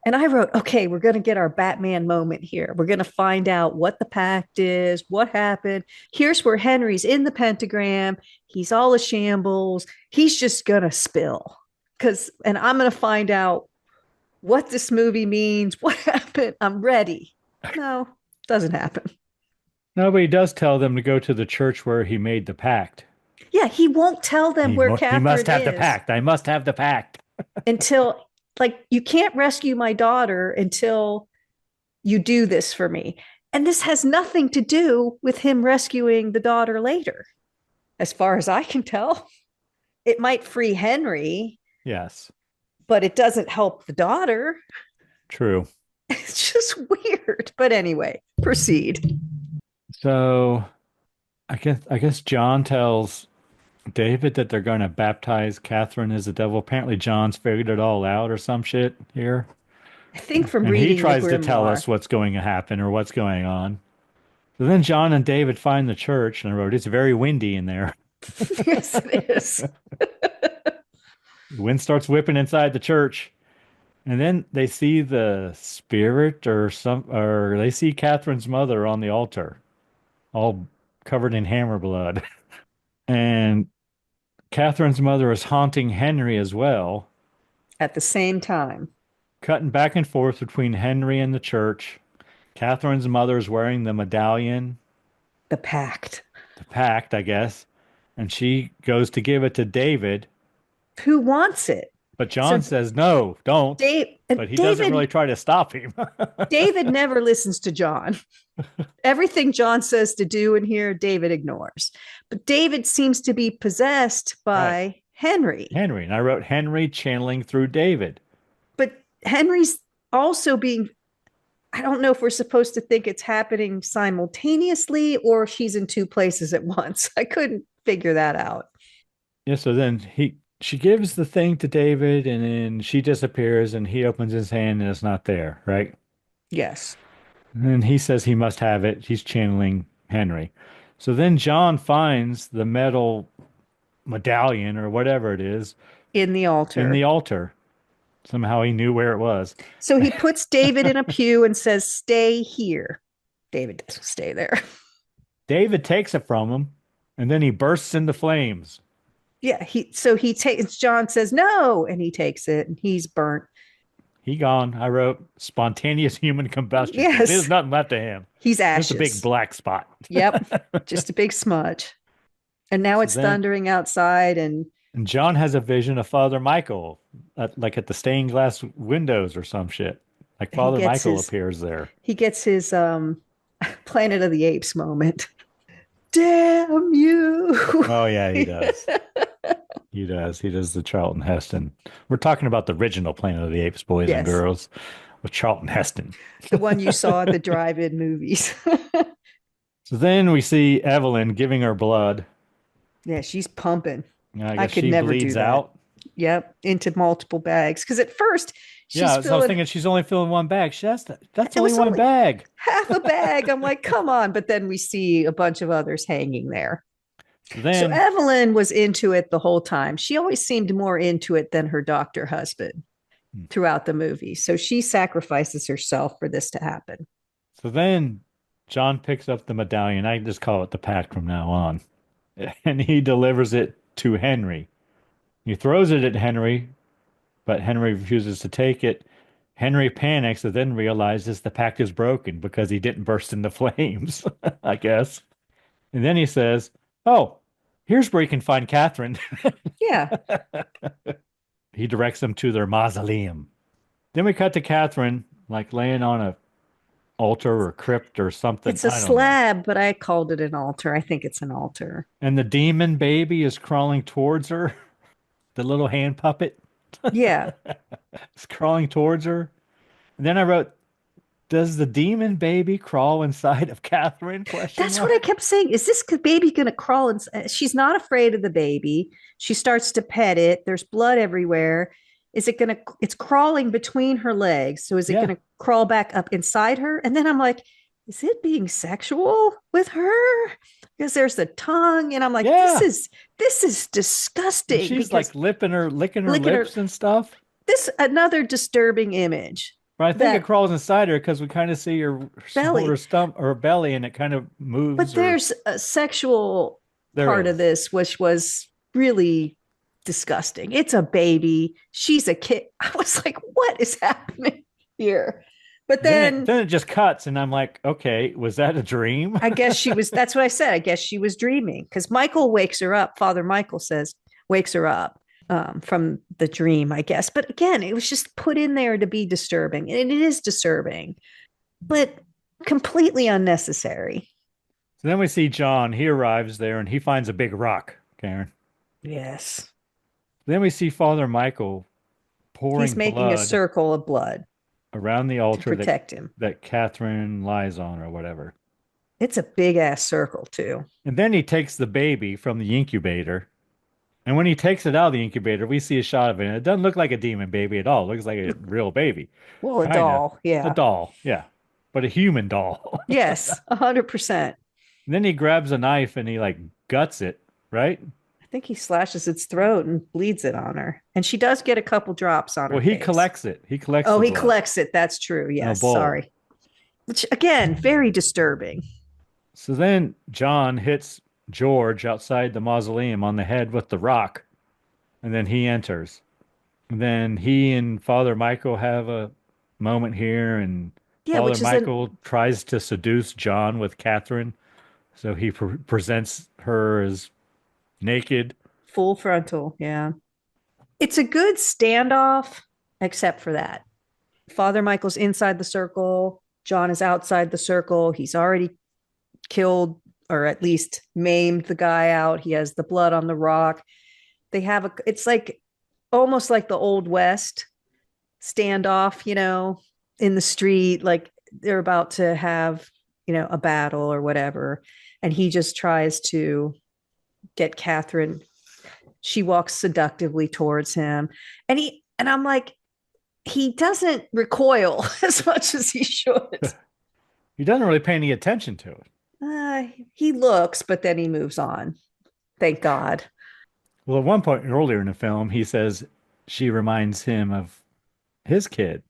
Speaker 2: And I wrote, okay, we're going to get our Batman moment here. We're going to find out what the pact is, what happened. Here's where Henry's in the pentagram. He's all a shambles. He's just going to spill. And I'm going to find out what this movie means, what happened. I'm ready. No, doesn't happen.
Speaker 1: Nobody does tell them to go to the church where he made the pact.
Speaker 2: Yeah, he won't tell them where Catherine
Speaker 1: he must have the
Speaker 2: is
Speaker 1: pact. I must have the pact.
Speaker 2: until, like, you can't rescue my daughter until you do this for me. And this has nothing to do with him rescuing the daughter later, as far as I can tell. It might free Henry,
Speaker 1: Yes,
Speaker 2: but it doesn't help the daughter.
Speaker 1: true.
Speaker 2: It's just weird. But anyway, proceed.
Speaker 1: So I guess John tells David that they're going to baptize Catherine as the devil. Apparently John's figured it all out or some shit here.
Speaker 2: I think from
Speaker 1: And
Speaker 2: reading
Speaker 1: he tries
Speaker 2: the
Speaker 1: to tell
Speaker 2: grimoire.
Speaker 1: us what's going to happen or what's going on. So then John and David find the church, and I wrote, it's very windy in there.
Speaker 2: Yes, it is.
Speaker 1: The wind starts whipping inside the church. And then they see the spirit or they see Catherine's mother on the altar, all covered in hammer blood. And Catherine's mother is haunting Henry as well,
Speaker 2: At the same time.
Speaker 1: cutting back and forth between Henry and the church. Catherine's mother is wearing the medallion,
Speaker 2: The pact.
Speaker 1: the pact, I guess, and she goes to give it to David,
Speaker 2: Who wants it?
Speaker 1: but John
Speaker 2: So
Speaker 1: says, no, don't. But he doesn't really
Speaker 2: David
Speaker 1: try to stop him.
Speaker 2: David never listens to John. Everything John says to do in here, David ignores. But David seems to be possessed
Speaker 1: Right.
Speaker 2: by Henry.
Speaker 1: Henry. And I wrote Henry channeling through David.
Speaker 2: But Henry's also being, I don't know if we're supposed to think it's happening simultaneously or she's in two places at once. I couldn't figure that out.
Speaker 1: Yeah, so then she gives the thing to David and then she disappears and he opens his hand and it's not there, right?
Speaker 2: Yes.
Speaker 1: And he says he must have it. He's channeling Henry. So then John finds the metal medallion or whatever it is
Speaker 2: In the altar.
Speaker 1: in the altar. Somehow he knew where it was.
Speaker 2: So he puts David in a pew and says, stay here. David doesn't stay there.
Speaker 1: David takes it from him and then he bursts into flames.
Speaker 2: Yeah, he takes John says no, and he takes it and he's burnt.
Speaker 1: He gone. I wrote spontaneous human combustion.
Speaker 2: Yes.
Speaker 1: There's nothing left of him.
Speaker 2: He's ashes.
Speaker 1: Just a big black spot.
Speaker 2: Yep. Just a big smudge. And now it's thundering outside and
Speaker 1: John has a vision of Father Michael like at the stained glass windows or some shit. Like Father Michael appears there.
Speaker 2: He gets his Planet of the Apes moment. Damn you.
Speaker 1: Oh yeah, he does. He does. He does the Charlton Heston. We're talking about the original Planet of the Apes, boys and girls, with Charlton Heston.
Speaker 2: The one you saw at the drive-in movies.
Speaker 1: So then we see Evelyn giving her blood.
Speaker 2: Yeah, she's pumping.
Speaker 1: I guess
Speaker 2: I could
Speaker 1: she
Speaker 2: never
Speaker 1: bleeds
Speaker 2: do that.
Speaker 1: out.
Speaker 2: Yep, into multiple bags. Because at first,
Speaker 1: I was thinking she's only filling one bag. That's only one bag.
Speaker 2: Half a bag. I'm like, come on. But then we see a bunch of others hanging there. So Evelyn was into it the whole time. She always seemed more into it than her doctor husband throughout the movie. So she sacrifices herself for this to happen.
Speaker 1: So then John picks up the medallion. I just call it the pact from now on. And he delivers it to Henry. He throws it at Henry, but Henry refuses to take it. Henry panics and then realizes the pact is broken because he didn't burst into flames, I guess. And then he says, oh, here's where you can find Catherine.
Speaker 2: Yeah.
Speaker 1: He directs them to their mausoleum. Then we cut to Catherine, like laying on a altar or crypt or something.
Speaker 2: It's a slab, but I called it an altar. I think it's an altar.
Speaker 1: And the demon baby is crawling towards her. The little hand puppet.
Speaker 2: Yeah.
Speaker 1: It's crawling towards her. And then I wrote, does the demon baby crawl inside of Catherine?
Speaker 2: That's what I kept saying. Is this baby going to crawl inside? She's not afraid of the baby. She starts to pet it. There's blood everywhere. It's crawling between her legs. So is it going to crawl back up inside her? And then I'm like, is it being sexual with her? Because there's the tongue. And I'm like, this is disgusting.
Speaker 1: And she's like licking her lips and stuff.
Speaker 2: This another disturbing image.
Speaker 1: But I think it crawls inside her because we kind of see her
Speaker 2: belly,
Speaker 1: her stump or belly, and it kind of moves.
Speaker 2: But there's a sexual part of this, which was really disgusting. It's a baby. She's a kid. I was like, what is happening here? But then
Speaker 1: it just cuts, and I'm like, okay, was that a dream?
Speaker 2: I guess she was. That's what I said. I guess she was dreaming because Michael wakes her up. Father Michael wakes her up from the dream, I guess. But again, it was just put in there to be disturbing, and it is disturbing, but completely unnecessary.
Speaker 1: So then we see John. He arrives there, and he finds a big rock, Karen.
Speaker 2: Yes.
Speaker 1: Then we see Father Michael pouring
Speaker 2: He's making a circle of blood
Speaker 1: around the altar
Speaker 2: to protect him
Speaker 1: that Catherine lies on or whatever.
Speaker 2: It's a big ass circle too.
Speaker 1: And then he takes the baby from the incubator. And when he takes it out of the incubator, we see a shot of it. And it doesn't look like a demon baby at all. It looks like a real baby.
Speaker 2: Well, a doll. Yeah.
Speaker 1: A doll. Yeah. But a human doll.
Speaker 2: Yes. 100%.
Speaker 1: And then he grabs a knife and he like guts it, right?
Speaker 2: I think he slashes its throat and bleeds it on her. And she does get a couple drops on her.
Speaker 1: Well, he collects it. He collects
Speaker 2: he collects it. That's true. Yes. Sorry. Which, again, very disturbing.
Speaker 1: So then John hits George outside the mausoleum on the head with the rock. And then he enters. And then he and Father Michael have a moment here, and
Speaker 2: Yeah,
Speaker 1: Father
Speaker 2: which is a
Speaker 1: Michael tries to seduce John with Catherine. So he presents her as naked.
Speaker 2: full frontal. Yeah. It's a good standoff, except for that. Father Michael's inside the circle. John is outside the circle. He's already killed or at least maimed the guy out. He has the blood on the rock. It's like almost like the Old West standoff, in the street. Like they're about to have, a battle or whatever. And he just tries to get Catherine. She walks seductively towards him. And I'm like, he doesn't recoil as much as he should.
Speaker 1: He doesn't really pay any attention to it.
Speaker 2: He looks, but then he moves on. Thank God.
Speaker 1: Well, at one point earlier in the film, he says she reminds him of his kid.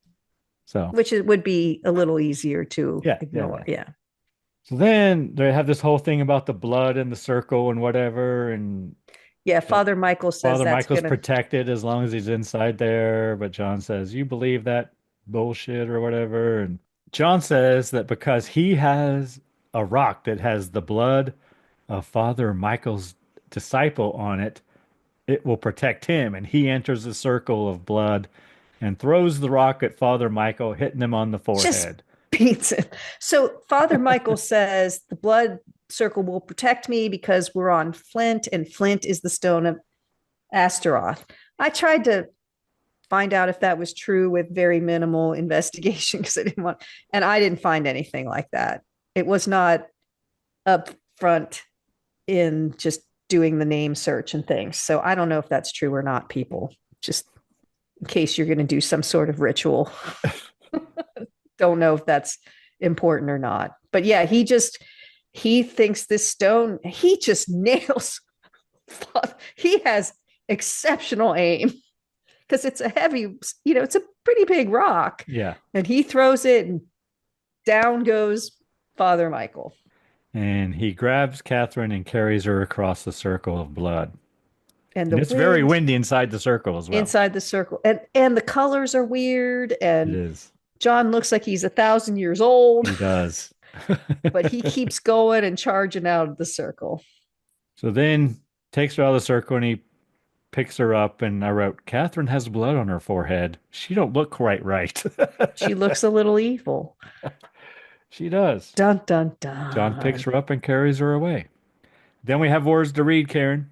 Speaker 1: So,
Speaker 2: Which would be a little easier to
Speaker 1: yeah,
Speaker 2: ignore. Yeah.
Speaker 1: So then they have this whole thing about the blood in the circle and whatever. And
Speaker 2: Yeah. Father Michael says
Speaker 1: Father
Speaker 2: that's
Speaker 1: Michael's
Speaker 2: going to.
Speaker 1: protected as long as he's inside there. But John says, "You believe that bullshit or whatever." And John says that because he has a rock that has the blood of Father Michael's disciple on it, it will protect him. And he enters the circle of blood and throws the rock at Father Michael, hitting him on the
Speaker 2: Just
Speaker 1: forehead.
Speaker 2: beats it. So Father Michael says the blood circle will protect me because we're on flint, and flint is the stone of Astaroth. I tried to find out if that was true with very minimal investigation because I didn't find anything like that. It was not up front in just doing the name search and things. So I don't know if that's true or not, people. Just in case you're going to do some sort of ritual. Don't know if that's important or not. But yeah, he thinks this stone, he just nails. He has exceptional aim because it's a heavy, it's a pretty big rock.
Speaker 1: Yeah.
Speaker 2: And he throws it and down goes Father Michael.
Speaker 1: And he grabs Catherine and carries her across the circle of blood.
Speaker 2: And
Speaker 1: it's very windy inside the circle as well.
Speaker 2: Inside the circle. And the colors are weird. And
Speaker 1: it is.
Speaker 2: John looks like he's 1,000 years old.
Speaker 1: He does.
Speaker 2: But he keeps going and charging out of the circle.
Speaker 1: So then takes her out of the circle and he picks her up, and I wrote, Catherine has blood on her forehead. She don't look quite right.
Speaker 2: She looks a little evil.
Speaker 1: She does.
Speaker 2: Dun, dun, dun.
Speaker 1: John picks her up and carries her away. Then we have words to read, Karen.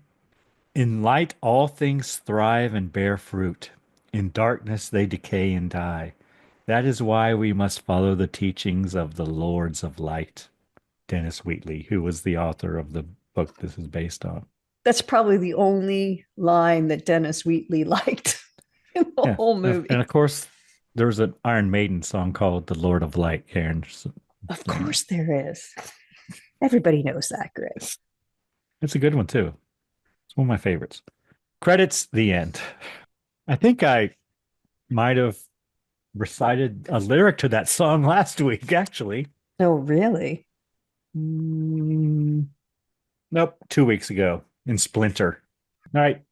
Speaker 1: In light, all things thrive and bear fruit. In darkness, they decay and die. That is why we must follow the teachings of the Lords of Light. Dennis Wheatley, who was the author of the book this is based on.
Speaker 2: That's probably the only line that Dennis Wheatley liked in the whole movie.
Speaker 1: And of course, there was an Iron Maiden song called The Lord of Light, Karen. So,
Speaker 2: of course there is. Everybody knows that, Grace.
Speaker 1: It's a good one, too. It's one of my favorites. Credits, the end. I think I might have recited a lyric to that song last week, actually.
Speaker 2: Oh, really?
Speaker 1: Nope, 2 weeks ago in Splinter. All right.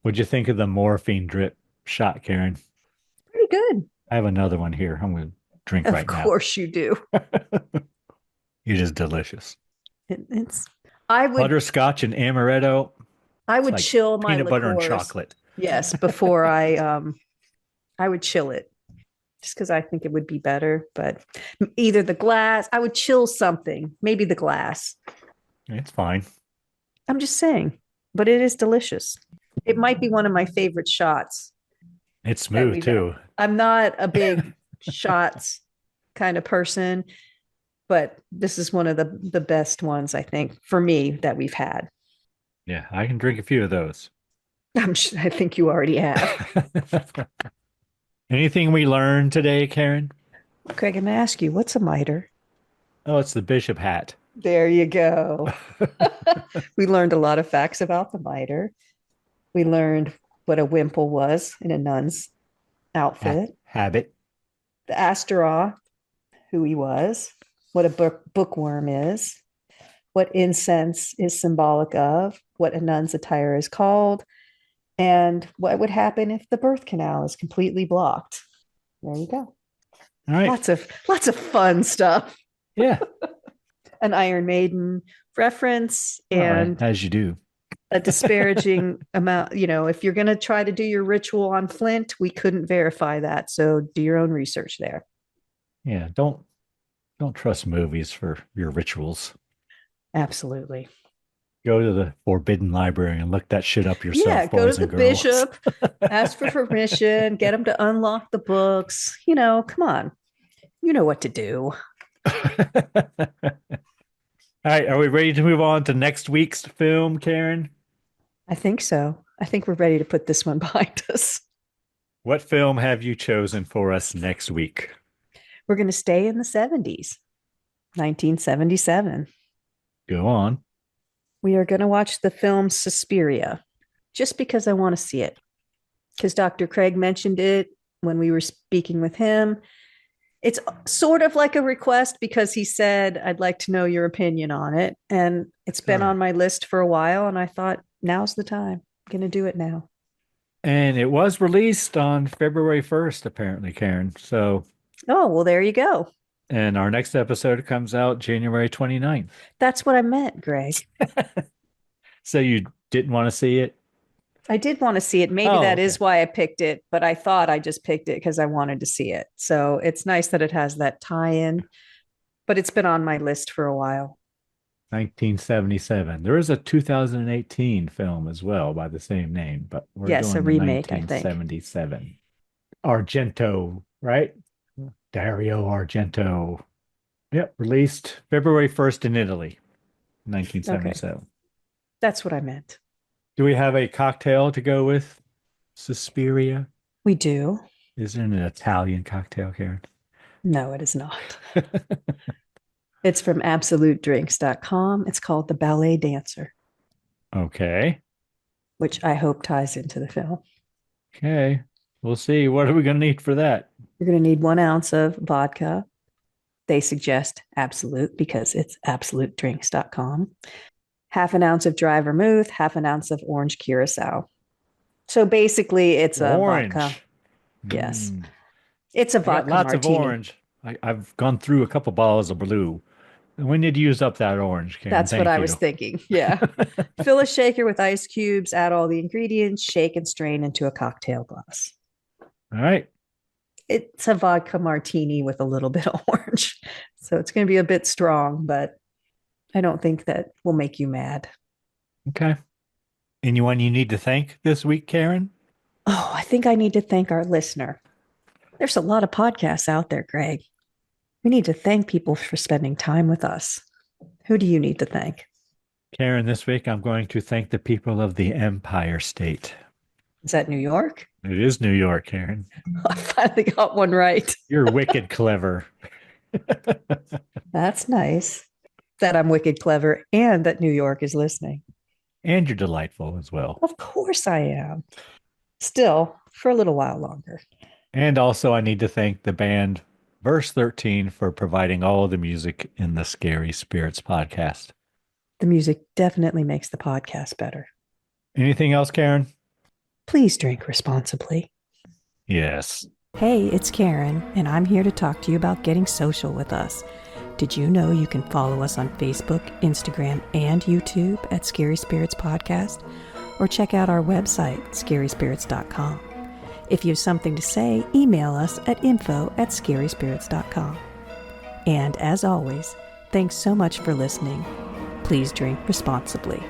Speaker 1: What'd you think of the morphine drip shot, Karen?
Speaker 2: Pretty good.
Speaker 1: I have another one here. I'm going to drink right now.
Speaker 2: Of course you do.
Speaker 1: It is delicious.
Speaker 2: I would
Speaker 1: butterscotch and amaretto.
Speaker 2: I would chill my
Speaker 1: peanut butter and
Speaker 2: liqueurs.
Speaker 1: chocolate.
Speaker 2: Yes, before I would chill it. Just because I think it would be better, but either the glass, I would chill something, maybe the glass.
Speaker 1: It's fine.
Speaker 2: I'm just saying, but it is delicious. It might be one of my favorite shots.
Speaker 1: It's smooth too.
Speaker 2: I'm not a big shots kind of person, but this is one of the best ones, I think, for me that we've had.
Speaker 1: Yeah, I can drink a few of those.
Speaker 2: I think you already have.
Speaker 1: Anything we learned today, Karen?
Speaker 2: Craig, I'm going to ask you, what's a mitre?
Speaker 1: Oh, it's the bishop hat.
Speaker 2: There you go. We learned a lot of facts about the mitre. We learned what a wimple was in a nun's outfit.
Speaker 1: Habit.
Speaker 2: The Astaroth, who he was, what a bookworm is, what incense is symbolic of, what a nun's attire is called, And what would happen if the birth canal is completely blocked? There you go.
Speaker 1: All right.
Speaker 2: Lots of fun stuff.
Speaker 1: Yeah.
Speaker 2: An Iron Maiden reference
Speaker 1: All
Speaker 2: and
Speaker 1: right, as you do.
Speaker 2: a disparaging amount. If you're going to try to do your ritual on Flint, we couldn't verify that. So do your own research there.
Speaker 1: Yeah. Don't trust movies for your rituals.
Speaker 2: Absolutely.
Speaker 1: Go to the Forbidden Library and look that shit up yourself.
Speaker 2: Yeah, go
Speaker 1: boys
Speaker 2: to the
Speaker 1: and girls.
Speaker 2: bishop, ask for permission, get him to unlock the books. Come on. You know what to do.
Speaker 1: All right. Are we ready to move on to next week's film, Karen?
Speaker 2: I think so. I think we're ready to put this one behind us.
Speaker 1: What film have you chosen for us next week?
Speaker 2: We're going to stay in the 70s, 1977.
Speaker 1: Go on.
Speaker 2: We are going to watch the film Suspiria, just because I want to see it. Because Dr. Craig mentioned it when we were speaking with him. It's sort of like a request because he said, I'd like to know your opinion on it. And it's been on my list for a while. And I thought, now's the time. I'm going to do it now.
Speaker 1: And it was released on February 1st, apparently, Karen. So.
Speaker 2: Oh, well, there you go.
Speaker 1: And our next episode comes out January 29th.
Speaker 2: That's what I meant, Greg.
Speaker 1: So you didn't want to see it?
Speaker 2: I did want to see it. Maybe that is why I picked it, but I thought I just picked it because I wanted to see it. So it's nice that it has that tie-in, but it's been on my list for a while.
Speaker 1: 1977. There is a 2018 film as well by the same name, but we're doing
Speaker 2: a remake, I think.
Speaker 1: 1977. Argento, right? Dario Argento. Yep, released February 1st in Italy, 1977.
Speaker 2: Okay. That's what I meant.
Speaker 1: Do we have a cocktail to go with Suspiria?
Speaker 2: We do.
Speaker 1: Is it an Italian cocktail, Karen?
Speaker 2: No, it is not. It's from absolutedrinks.com. It's called The Ballet Dancer.
Speaker 1: Okay.
Speaker 2: Which I hope ties into the film.
Speaker 1: Okay. We'll see. What are we going to need for that?
Speaker 2: You're going to need 1 ounce of vodka. They suggest Absolute because it's absolutedrinks.com. Half an ounce of dry vermouth, half an ounce of orange curacao. So basically, it's a
Speaker 1: orange.
Speaker 2: Vodka. Yes. It's a vodka
Speaker 1: lots
Speaker 2: martini.
Speaker 1: of orange. I've gone through a couple bottles of blue. We need to use up that orange, Karen.
Speaker 2: That's what I was thinking. Yeah. Fill a shaker with ice cubes, add all the ingredients, shake and strain into a cocktail glass.
Speaker 1: All right.
Speaker 2: It's a vodka martini with a little bit of orange. So it's going to be a bit strong, but I don't think that will make you mad.
Speaker 1: Okay. Anyone you need to thank this week, Karen?
Speaker 2: Oh, I think I need to thank our listener. There's a lot of podcasts out there, Greg. We need to thank people for spending time with us. Who do you need to thank?
Speaker 1: Karen, this week I'm going to thank the people of the Empire State.
Speaker 2: Is that New York?
Speaker 1: It is New York, Karen.
Speaker 2: I finally got one right.
Speaker 1: You're wicked clever.
Speaker 2: That's nice that I'm wicked clever and that New York is listening.
Speaker 1: And you're delightful as well.
Speaker 2: Of course I am. Still, for a little while longer.
Speaker 1: And also I need to thank the band Verse 13 for providing all of the music in the Scary Spirits podcast.
Speaker 2: The music definitely makes the podcast better.
Speaker 1: Anything else, Karen?
Speaker 2: Please drink responsibly.
Speaker 1: Yes.
Speaker 2: Hey, it's Karen, and I'm here to talk to you about getting social with us. Did you know you can follow us on Facebook, Instagram, and YouTube at Scary Spirits Podcast? Or check out our website, scaryspirits.com. If you have something to say, email us at info@scaryspirits.com. And as always, thanks so much for listening. Please drink responsibly.